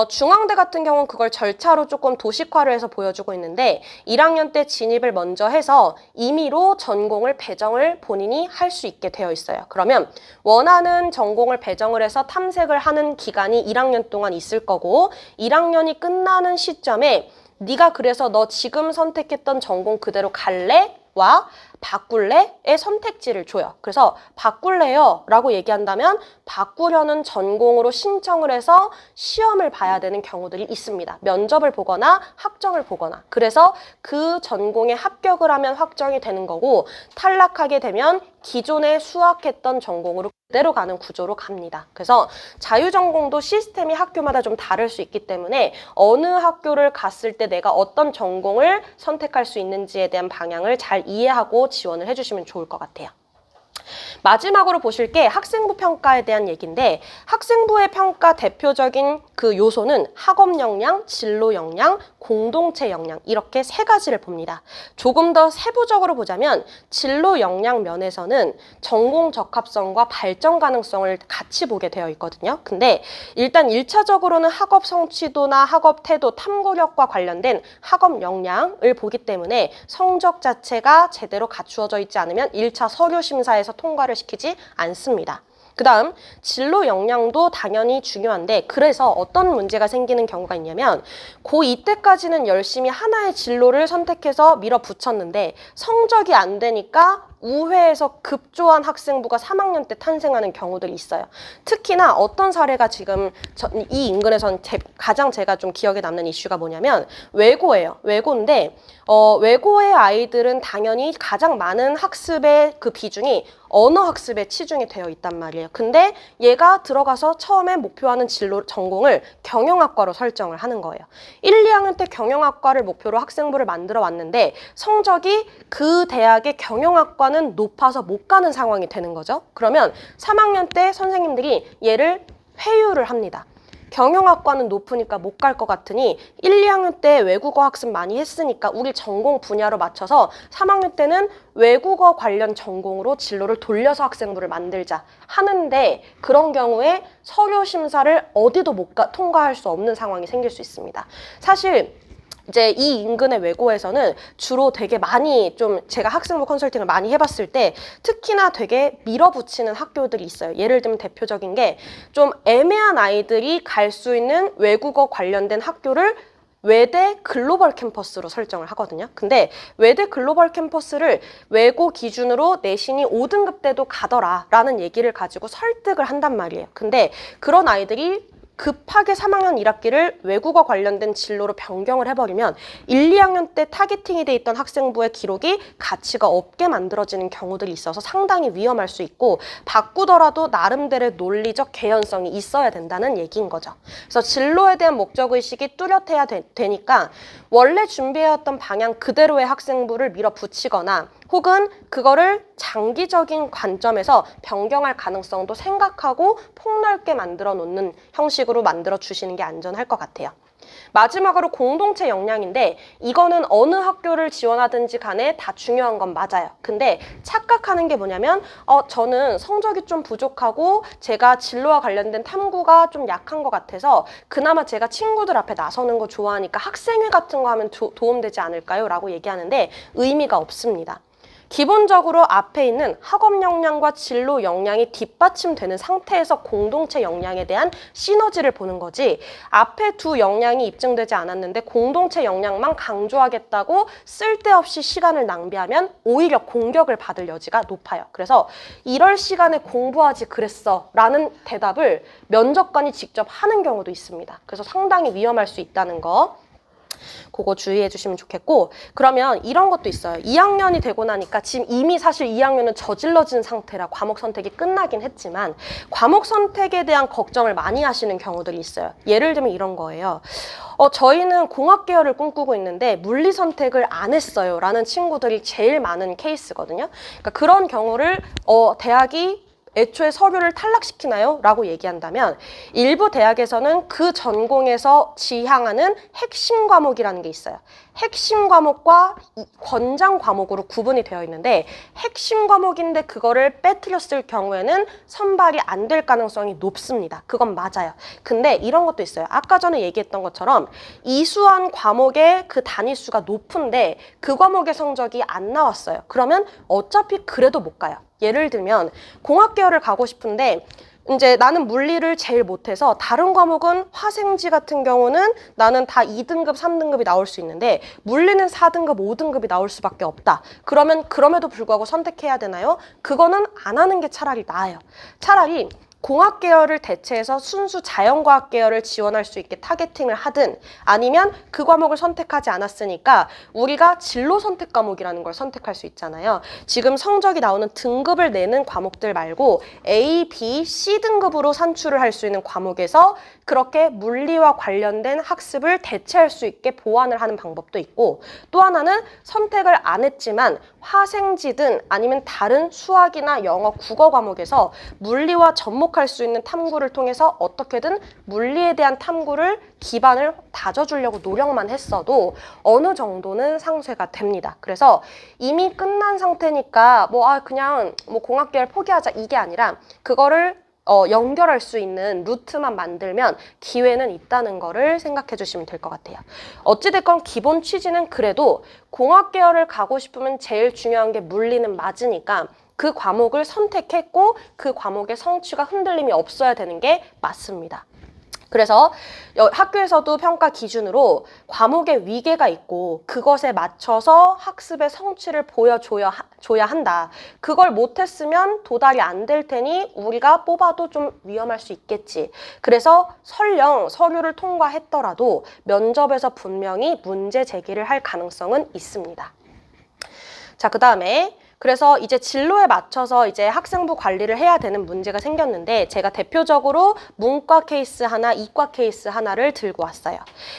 중앙대 같은 경우는 그걸 절차로 조금 도식화를 해서 보여주고 있는데, 1학년 때 진입을 먼저 해서 임의로 전공을 배정을 본인이 할 수 있게 되어 있어요. 그러면 원하는 전공을 배정을 해서 탐색을 하는 기간이 1학년 동안 있을 거고, 1학년이 끝나는 시점에 네가 그래서 너 지금 선택했던 전공 그대로 갈래? 와 바꿀래?의 선택지를 줘요. 그래서 바꿀래요? 라고 얘기한다면 바꾸려는 전공으로 신청을 해서 시험을 봐야 되는 경우들이 있습니다. 면접을 보거나 학정을 보거나. 그래서 그 전공에 합격을 하면 확정이 되는 거고, 탈락하게 되면 기존에 수학했던 전공으로 그대로 가는 구조로 갑니다. 그래서 자유전공도 시스템이 학교마다 좀 다를 수 있기 때문에 어느 학교를 갔을 때 내가 어떤 전공을 선택할 수 있는지에 대한 방향을 잘 이해하고 지원을 해주시면 좋을 것 같아요. 마지막으로 보실 게 학생부 평가에 대한 얘기인데 학생부의 평가 대표적인 그 요소는 학업 역량, 진로 역량, 공동체 역량 이렇게 세 가지를 봅니다. 조금 더 세부적으로 보자면 진로 역량 면에서는 전공 적합성과 발전 가능성을 같이 보게 되어 있거든요. 근데 일단 1차적으로는 학업 성취도나 학업 태도, 탐구력과 관련된 학업 역량을 보기 때문에 성적 자체가 제대로 갖추어져 있지 않으면 1차 서류 심사에서 통과를 시키지 않습니다. 그 다음 진로 역량도 당연히 중요한데 그래서 어떤 문제가 생기는 경우가 있냐면 고2 때까지는 열심히 하나의 진로를 선택해서 밀어붙였는데 성적이 안 되니까 우회해서 급조한 학생부가 3학년 때 탄생하는 경우들이 있어요. 특히나 어떤 사례가 지금 이 인근에선 가장 제가 좀 기억에 남는 이슈가 뭐냐면 외고예요. 외고인데 외고의 아이들은 당연히 가장 많은 학습의 그 비중이 언어 학습에 치중이 되어 있단 말이에요. 근데 얘가 들어가서 처음에 목표하는 진로 전공을 경영학과로 설정을 하는 거예요. 1, 2학년 때 경영학과를 목표로 학생부를 만들어 왔는데 성적이 그 대학의 경영학과는 높아서 못 가는 상황이 되는 거죠. 그러면 3학년 때 선생님들이 얘를 회유를 합니다. 경영학과는 높으니까 못 갈 것 같으니 1, 2학년 때 외국어 학습 많이 했으니까 우리 전공 분야로 맞춰서 3학년 때는 외국어 관련 전공으로 진로를 돌려서 학생부를 만들자 하는데 그런 경우에 서류 심사를 어디도 통과할 수 없는 상황이 생길 수 있습니다. 사실 이제 이 인근의 외고에서는 주로 되게 많이 좀 제가 학생부 컨설팅을 많이 해봤을 때 특히나 되게 밀어붙이는 학교들이 있어요. 예를 들면 대표적인 게 좀 애매한 아이들이 갈 수 있는 외국어 관련된 학교를 외대 글로벌 캠퍼스로 설정을 하거든요. 근데 외대 글로벌 캠퍼스를 외고 기준으로 내신이 5등급 때도 가더라 라는 얘기를 가지고 설득을 한단 말이에요. 근데 그런 아이들이 급하게 3학년 1학기를 외국어 관련된 진로로 변경을 해버리면 1, 2학년 때 타겟팅이 돼 있던 학생부의 기록이 가치가 없게 만들어지는 경우들이 있어서 상당히 위험할 수 있고 바꾸더라도 나름대로의 논리적 개연성이 있어야 된다는 얘기인 거죠. 그래서 진로에 대한 목적의식이 뚜렷해야 되니까 원래 준비해왔던 방향 그대로의 학생부를 밀어붙이거나 혹은 그거를 장기적인 관점에서 변경할 가능성도 생각하고 폭넓게 만들어 놓는 형식으로 만들어 주시는 게 안전할 것 같아요. 마지막으로 공동체 역량인데 이거는 어느 학교를 지원하든지 간에 다 중요한 건 맞아요. 근데 착각하는 게 뭐냐면 저는 성적이 좀 부족하고 제가 진로와 관련된 탐구가 좀 약한 것 같아서 그나마 제가 친구들 앞에 나서는 거 좋아하니까 학생회 같은 거 하면 도움되지 않을까요? 라고 얘기하는데 의미가 없습니다. 기본적으로 앞에 있는 학업 역량과 진로 역량이 뒷받침되는 상태에서 공동체 역량에 대한 시너지를 보는 거지 앞에 두 역량이 입증되지 않았는데 공동체 역량만 강조하겠다고 쓸데없이 시간을 낭비하면 오히려 공격을 받을 여지가 높아요. 그래서 이럴 시간에 공부하지 그랬어 라는 대답을 면접관이 직접 하는 경우도 있습니다. 그래서 상당히 위험할 수 있다는 거. 그거 주의해 주시면 좋겠고 그러면 이런 것도 있어요. 2학년이 되고 나니까 지금 이미 사실 2학년은 저질러진 상태라 과목 선택이 끝나긴 했지만 과목 선택에 대한 걱정을 많이 하시는 경우들이 있어요. 예를 들면 이런 거예요. 저희는 공학 계열을 꿈꾸고 있는데 물리 선택을 안 했어요 라는 친구들이 제일 많은 케이스거든요. 그러니까 그런 경우를 대학이 애초에 서류를 탈락시키나요? 라고 얘기한다면 일부 대학에서는 그 전공에서 지향하는 핵심 과목이라는 게 있어요. 핵심 과목과 권장 과목으로 구분이 되어 있는데 핵심 과목인데 그거를 빼뜨렸을 경우에는 선발이 안 될 가능성이 높습니다. 그건 맞아요. 근데 이런 것도 있어요. 아까 전에 얘기했던 것처럼 이수한 과목의 그 단위수가 높은데 그 과목의 성적이 안 나왔어요. 그러면 어차피 그래도 못 가요. 예를 들면 공학 계열을 가고 싶은데 이제 나는 물리를 제일 못해서 다른 과목은 화생지 같은 경우는 나는 다 2등급, 3등급이 나올 수 있는데 물리는 4등급, 5등급이 나올 수밖에 없다. 그러면 그럼에도 불구하고 선택해야 되나요? 그거는 안 하는 게 차라리 나아요. 차라리 공학 계열을 대체해서 순수 자연과학 계열을 지원할 수 있게 타겟팅을 하든 아니면 그 과목을 선택하지 않았으니까 우리가 진로 선택 과목이라는 걸 선택할 수 있잖아요. 지금 성적이 나오는 등급을 내는 과목들 말고 A, B, C 등급으로 산출을 할 수 있는 과목에서 그렇게 물리와 관련된 학습을 대체할 수 있게 보완을 하는 방법도 있고, 또 하나는 선택을 안 했지만 화생지든 아니면 다른 수학이나 영어, 국어 과목에서 물리와 접목할 수 있는 탐구를 통해서 어떻게든 물리에 대한 탐구를 기반을 다져주려고 노력만 했어도 어느 정도는 상쇄가 됩니다. 그래서 이미 끝난 상태니까 그냥 공학계열 포기하자 이게 아니라 그거를 연결할 수 있는 루트만 만들면 기회는 있다는 거를 생각해 주시면 될 것 같아요. 어찌됐건 기본 취지는 그래도 공학 계열을 가고 싶으면 제일 중요한 게 물리는 맞으니까 그 과목을 선택했고 그 과목의 성취가 흔들림이 없어야 되는 게 맞습니다. 그래서 학교에서도 평가 기준으로 과목의 위계가 있고 그것에 맞춰서 학습의 성취를 보여줘야 한다. 그걸 못했으면 도달이 안 될 테니 우리가 뽑아도 좀 위험할 수 있겠지. 그래서 설령 서류를 통과했더라도 면접에서 분명히 문제 제기를 할 가능성은 있습니다. 자, 그 다음에 그래서 이제 진로에 맞춰서 이제 학생부 관리를 해야 되는 문제가 생겼는데 제가 대표적으로 문과 케이스 하나, 이과 케이스 하나를 들고 왔어요.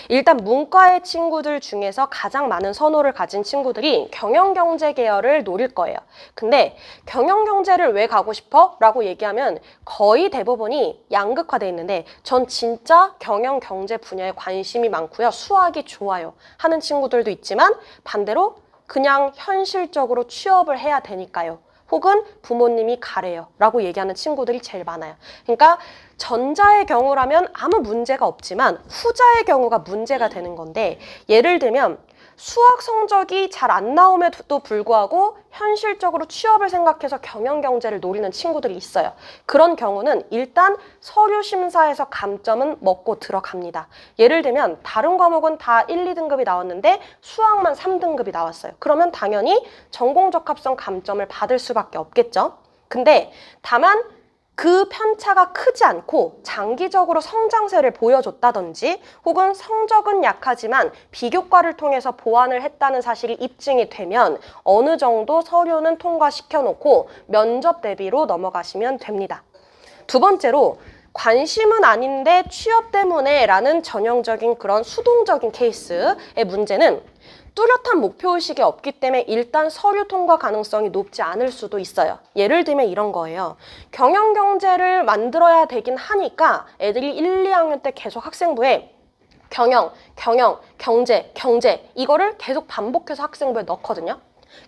일단 문과의 친구들 중에서 가장 많은 선호를 가진 친구들이 경영경제 계열을 노릴 거예요. 근데 경영경제를 왜 가고 싶어? 라고 얘기하면 거의 대부분이 양극화돼 있는데 전 진짜 경영경제 분야에 관심이 많고요. 수학이 좋아요 하는 친구들도 있지만 반대로 그냥 현실적으로 취업을 해야 되니까요. 혹은 부모님이 가래요 라고 얘기하는 친구들이 제일 많아요. 그러니까 전자의 경우라면 아무 문제가 없지만 후자의 경우가 문제가 되는 건데, 예를 들면 수학 성적이 잘 안 나옴에도 불구하고 현실적으로 취업을 생각해서 경영경제를 노리는 친구들이 있어요. 그런 경우는 일단 서류 심사에서 감점은 먹고 들어갑니다. 예를 들면 다른 과목은 다 1, 2등급이 나왔는데 수학만 3등급이 나왔어요. 그러면 당연히 전공적합성 감점을 받을 수밖에 없겠죠. 근데 다만 그 편차가 크지 않고 장기적으로 성장세를 보여줬다든지 혹은 성적은 약하지만 비교과를 통해서 보완을 했다는 사실이 입증이 되면 어느 정도 서류는 통과시켜 놓고 면접 대비로 넘어가시면 됩니다. 두 번째로 관심은 아닌데 취업 때문에 라는 전형적인 그런 수동적인 케이스의 문제는 뚜렷한 목표의식이 없기 때문에 일단 서류 통과 가능성이 높지 않을 수도 있어요. 예를 들면 이런 거예요. 경영경제를 만들어야 되긴 하니까 애들이 1, 2학년 때 계속 학생부에 경영, 경제 이거를 계속 반복해서 학생부에 넣거든요.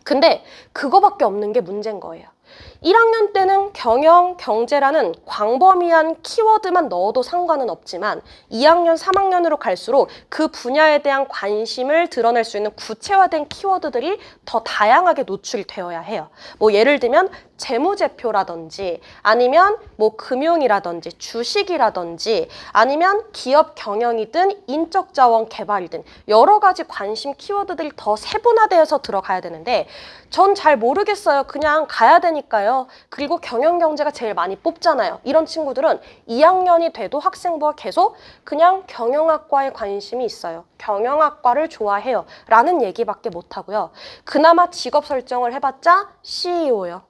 근데 그거밖에 없는 게 문제인 거예요. 1학년 때는 경영, 경제라는 광범위한 키워드만 넣어도 상관은 없지만 2학년, 3학년으로 갈수록 그 분야에 대한 관심을 드러낼 수 있는 구체화된 키워드들이 더 다양하게 노출이 되어야 해요. 예를 들면 재무제표라든지 아니면 금융이라든지 주식이라든지 아니면 기업 경영이든 인적자원 개발이든 여러 가지 관심 키워드들이 더 세분화되어서 들어가야 되는데 전 잘 모르겠어요. 그냥 가야 되니까요. 그리고 경영경제가 제일 많이 뽑잖아요. 이런 친구들은 2학년이 돼도 학생부가 계속 그냥 경영학과에 관심이 있어요. 경영학과를 좋아해요. 라는 얘기밖에 못하고요. 그나마 직업 설정을 해봤자 CEO요.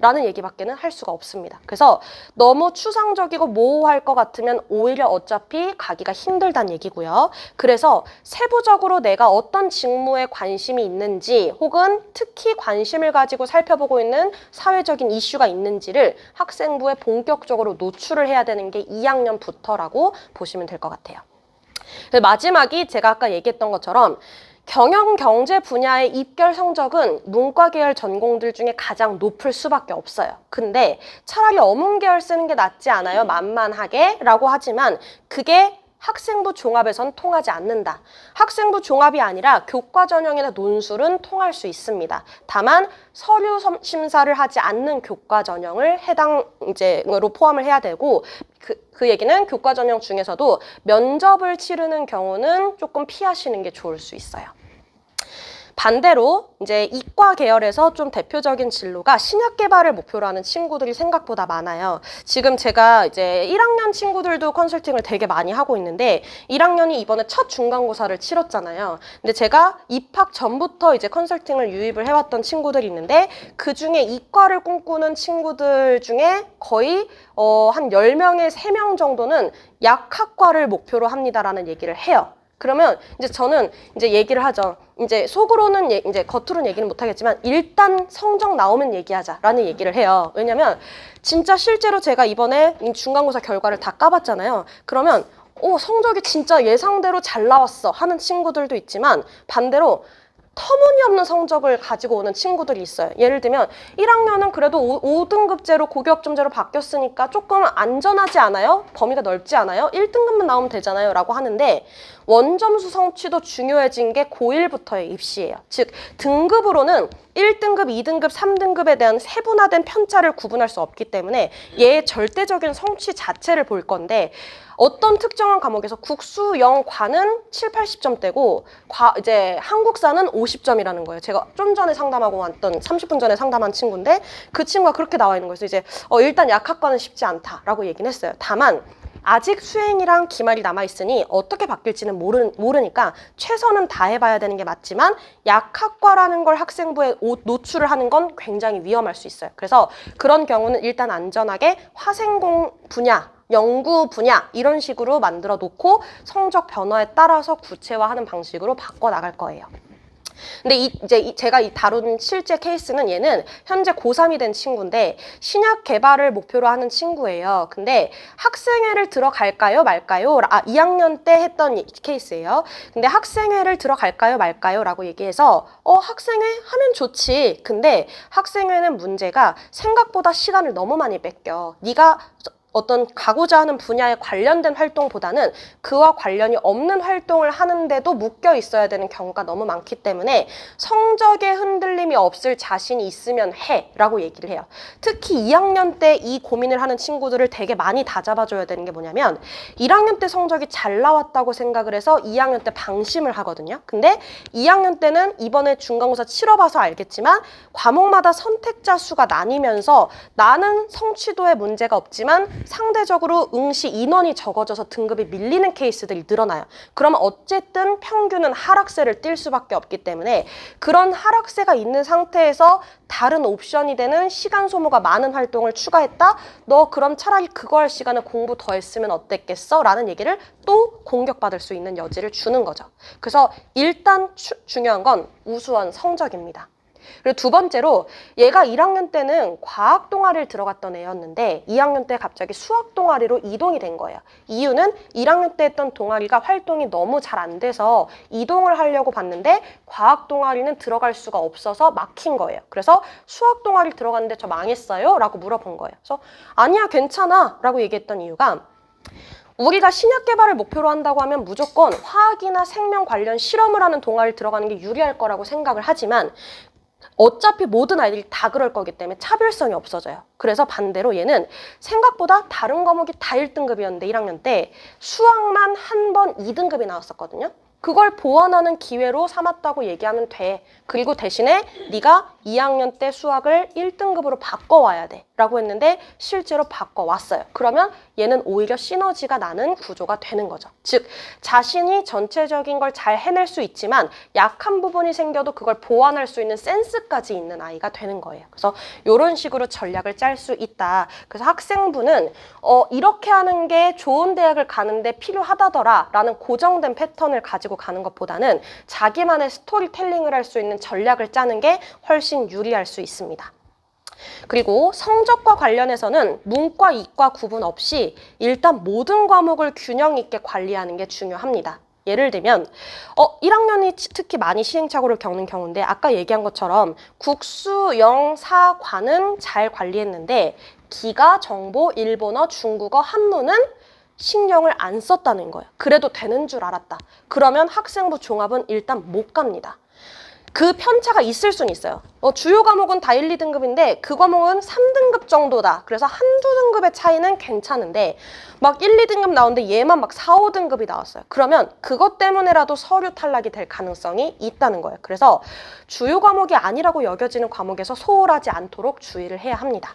라는 얘기밖에는 할 수가 없습니다. 그래서 너무 추상적이고 모호할 것 같으면 오히려 어차피 가기가 힘들다는 얘기고요. 그래서 세부적으로 내가 어떤 직무에 관심이 있는지 혹은 특히 관심을 가지고 살펴보고 있는 사회적인 이슈가 있는지를 학생부에 본격적으로 노출을 해야 되는 게 2학년부터라고 보시면 될 것 같아요. 마지막이 제가 아까 얘기했던 것처럼 경영 경제 분야의 입결 성적은 문과 계열 전공들 중에 가장 높을 수밖에 없어요. 근데 차라리 어문 계열 쓰는 게 낫지 않아요? 만만하게? 라고 하지만 그게 학생부 종합에선 통하지 않는다. 학생부 종합이 아니라 교과 전형이나 논술은 통할 수 있습니다. 다만 서류 심사를 하지 않는 교과 전형을 해당 으로 포함을 해야 되고 그 얘기는 교과 전형 중에서도 면접을 치르는 경우는 조금 피하시는 게 좋을 수 있어요. 반대로 이제 이과 계열에서 좀 대표적인 진로가 신약 개발을 목표로 하는 친구들이 생각보다 많아요. 지금 제가 이제 1학년 친구들도 컨설팅을 되게 많이 하고 있는데 1학년이 이번에 첫 중간고사를 치렀잖아요. 근데 제가 입학 전부터 이제 컨설팅을 유입을 해왔던 친구들이 있는데 그 중에 이과를 꿈꾸는 친구들 중에 거의 한 10명에 3명 정도는 약학과를 목표로 합니다라는 얘기를 해요. 그러면 이제 저는 이제 얘기를 하죠. 이제 속으로는 이제 겉으로는 얘기는 못 하겠지만 일단 성적 나오면 얘기하자라는 얘기를 해요. 왜냐면 진짜 실제로 제가 이번에 중간고사 결과를 다 까봤잖아요. 그러면 성적이 진짜 예상대로 잘 나왔어 하는 친구들도 있지만 반대로 터무니없는 성적을 가지고 오는 친구들이 있어요. 예를 들면 1학년은 그래도 5등급제로 고교학점제로 바뀌었으니까 조금 안전하지 않아요? 범위가 넓지 않아요? 1등급만 나오면 되잖아요 라고 하는데 원점수 성취도 중요해진 게 고1부터의 입시예요. 즉 등급으로는 1등급, 2등급, 3등급에 대한 세분화된 편차를 구분할 수 없기 때문에 얘의 절대적인 성취 자체를 볼 건데 어떤 특정한 과목에서 국수, 영과는 7, 80점대고 이제 한국사는 50점이라는 거예요. 제가 좀 전에 상담하고 왔던 30분 전에 상담한 친구인데 그 친구가 그렇게 나와 있는 거예요. 그래서 이제 일단 약학과는 쉽지 않다라고 얘기는 했어요. 다만 아직 수행이랑 기말이 남아있으니 어떻게 바뀔지는 모르니까 최선은 다해봐야 되는 게 맞지만 약학과라는 걸 학생부에 노출을 하는 건 굉장히 위험할 수 있어요. 그래서 그런 경우는 일단 안전하게 화생공 분야, 연구 분야 이런 식으로 만들어 놓고 성적 변화에 따라서 구체화하는 방식으로 바꿔 나갈 거예요. 근데 이제 제가 다룬 실제 케이스는 얘는 현재 고3이 된 친구인데 신약 개발을 목표로 하는 친구예요. 근데 학생회를 들어갈까요 말까요? 2학년 때 했던 케이스예요. 근데 학생회를 들어갈까요 말까요? 라고 얘기해서 학생회 하면 좋지. 근데 학생회는 문제가 생각보다 시간을 너무 많이 뺏겨. 네가 어떤 가고자 하는 분야에 관련된 활동보다는 그와 관련이 없는 활동을 하는데도 묶여 있어야 되는 경우가 너무 많기 때문에 성적에 흔들림이 없을 자신이 있으면 해 라고 얘기를 해요. 특히 2학년 때 이 고민을 하는 친구들을 되게 많이 다잡아줘야 되는 게 뭐냐면 1학년 때 성적이 잘 나왔다고 생각을 해서 2학년 때 방심을 하거든요. 근데 2학년 때는 이번에 중간고사 치러봐서 알겠지만 과목마다 선택자 수가 나뉘면서 나는 성취도에 문제가 없지만 상대적으로 응시 인원이 적어져서 등급이 밀리는 케이스들이 늘어나요. 그러면 어쨌든 평균은 하락세를 띌 수밖에 없기 때문에 그런 하락세가 있는 상태에서 다른 옵션이 되는 시간 소모가 많은 활동을 추가했다? 너 그럼 차라리 그거 할 시간에 공부 더 했으면 어땠겠어? 라는 얘기를 또 공격받을 수 있는 여지를 주는 거죠. 그래서 일단 중요한 건 우수한 성적입니다. 그리고 두 번째로 얘가 1학년 때는 과학 동아리를 들어갔던 애였는데 2학년 때 갑자기 수학 동아리로 이동이 된 거예요. 이유는 1학년 때 했던 동아리가 활동이 너무 잘 안 돼서 이동을 하려고 봤는데 과학 동아리는 들어갈 수가 없어서 막힌 거예요. 그래서 수학 동아리 들어갔는데 저 망했어요? 라고 물어본 거예요. 그래서 아니야 괜찮아 라고 얘기했던 이유가 우리가 신약 개발을 목표로 한다고 하면 무조건 화학이나 생명 관련 실험을 하는 동아리를 들어가는 게 유리할 거라고 생각을 하지만 어차피 모든 아이들이 다 그럴 거기 때문에 차별성이 없어져요. 그래서 반대로 얘는 생각보다 다른 과목이 다 1등급이었는데 1학년 때 수학만 한 번 2등급이 나왔었거든요. 그걸 보완하는 기회로 삼았다고 얘기하면 돼. 그리고 대신에 네가 2학년 때 수학을 1등급으로 바꿔와야 돼 라고 했는데 실제로 바꿔왔어요. 그러면 얘는 오히려 시너지가 나는 구조가 되는 거죠. 즉 자신이 전체적인 걸 잘 해낼 수 있지만 약한 부분이 생겨도 그걸 보완할 수 있는 센스까지 있는 아이가 되는 거예요. 그래서 이런 식으로 전략을 짤 수 있다. 그래서 학생부는 이렇게 하는 게 좋은 대학을 가는데 필요하다더라 라는 고정된 패턴을 가지고 가는 것보다는 자기만의 스토리텔링을 할 수 있는 전략을 짜는 게 훨씬 유리할 수 있습니다. 그리고 성적과 관련해서는 문과, 이과 구분 없이 일단 모든 과목을 균형 있게 관리하는 게 중요합니다. 예를 들면 1학년이 특히 많이 시행착오를 겪는 경우인데 아까 얘기한 것처럼 국수, 영, 사, 과는 잘 관리했는데 기가, 정보, 일본어, 중국어, 한문은 신경을 안 썼다는 거예요. 그래도 되는 줄 알았다. 그러면 학생부 종합은 일단 못 갑니다. 그 편차가 있을 수는 있어요. 주요 과목은 다 1, 2등급인데 그 과목은 3등급 정도다. 그래서 한두 등급의 차이는 괜찮은데 막 1, 2등급 나오는데 얘만 막 4, 5등급이 나왔어요. 그러면 그것 때문에라도 서류 탈락이 될 가능성이 있다는 거예요. 그래서 주요 과목이 아니라고 여겨지는 과목에서 소홀하지 않도록 주의를 해야 합니다.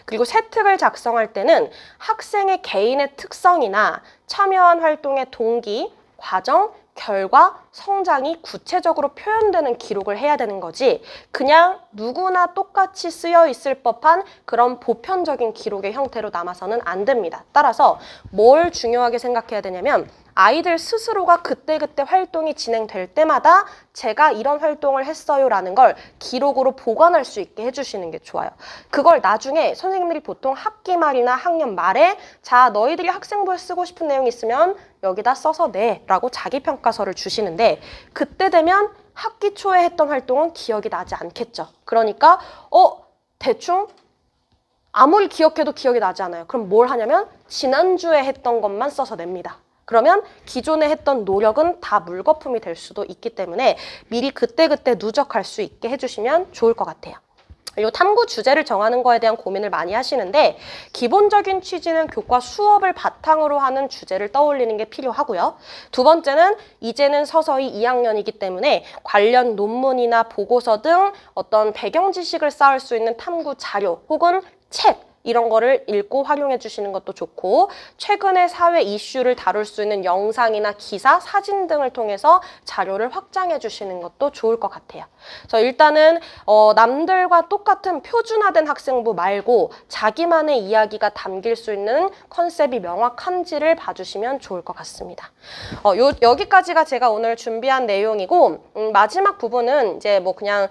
그리고 세특을 작성할 때는 학생의 개인의 특성이나 참여한 활동의 동기, 과정, 결과, 성장이 구체적으로 표현되는 기록을 해야 되는 거지 그냥 누구나 똑같이 쓰여 있을 법한 그런 보편적인 기록의 형태로 남아서는 안 됩니다. 따라서 뭘 중요하게 생각해야 되냐면 아이들 스스로가 그때그때 활동이 진행될 때마다 제가 이런 활동을 했어요 라는 걸 기록으로 보관할 수 있게 해주시는 게 좋아요. 그걸 나중에 선생님들이 보통 학기 말이나 학년 말에 자 너희들이 학생부에 쓰고 싶은 내용이 있으면 여기다 써서 내 라고 자기평가서를 주시는데 그때 되면 학기 초에 했던 활동은 기억이 나지 않겠죠. 그러니까 대충 아무리 기억해도 기억이 나지 않아요. 그럼 뭘 하냐면 지난주에 했던 것만 써서 냅니다. 그러면 기존에 했던 노력은 다 물거품이 될 수도 있기 때문에 미리 그때그때 누적할 수 있게 해주시면 좋을 것 같아요. 이 탐구 주제를 정하는 거에 대한 고민을 많이 하시는데 기본적인 취지는 교과 수업을 바탕으로 하는 주제를 떠올리는 게 필요하고요. 두 번째는 이제는 서서히 2학년이기 때문에 관련 논문이나 보고서 등 어떤 배경 지식을 쌓을 수 있는 탐구 자료 혹은 책 이런 거를 읽고 활용해 주시는 것도 좋고 최근의 사회 이슈를 다룰 수 있는 영상이나 기사, 사진 등을 통해서 자료를 확장해 주시는 것도 좋을 것 같아요. 그래서 일단은 남들과 똑같은 표준화된 학생부 말고 자기만의 이야기가 담길 수 있는 컨셉이 명확한지를 봐주시면 좋을 것 같습니다. 여기까지가 제가 오늘 준비한 내용이고 마지막 부분은 이제 뭐 그냥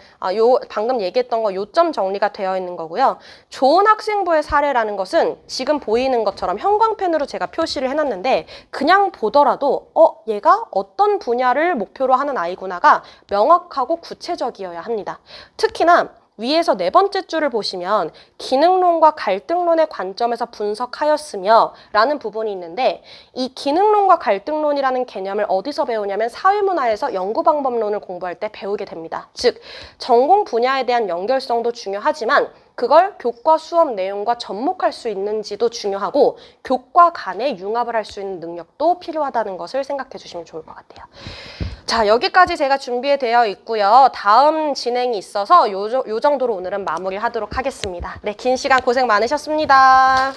방금 얘기했던 거 요점 정리가 되어 있는 거고요. 좋은 학생부의 사례라는 것은 지금 보이는 것처럼 형광펜으로 제가 표시를 해놨는데 그냥 보더라도 얘가 어떤 분야를 목표로 하는 아이구나가 명확하고 구체적이어야 합니다. 특히나 위에서 네 번째 줄을 보시면 기능론과 갈등론의 관점에서 분석하였으며 라는 부분이 있는데 이 기능론과 갈등론이라는 개념을 어디서 배우냐면 사회문화에서 연구방법론을 공부할 때 배우게 됩니다. 즉 전공 분야에 대한 연결성도 중요하지만 그걸 교과 수업 내용과 접목할 수 있는지도 중요하고 교과 간에 융합을 할 수 있는 능력도 필요하다는 것을 생각해 주시면 좋을 것 같아요. 자, 여기까지 제가 준비되어 있고요. 다음 진행이 있어서 요 정도로 오늘은 마무리하도록 하겠습니다. 네, 긴 시간 고생 많으셨습니다.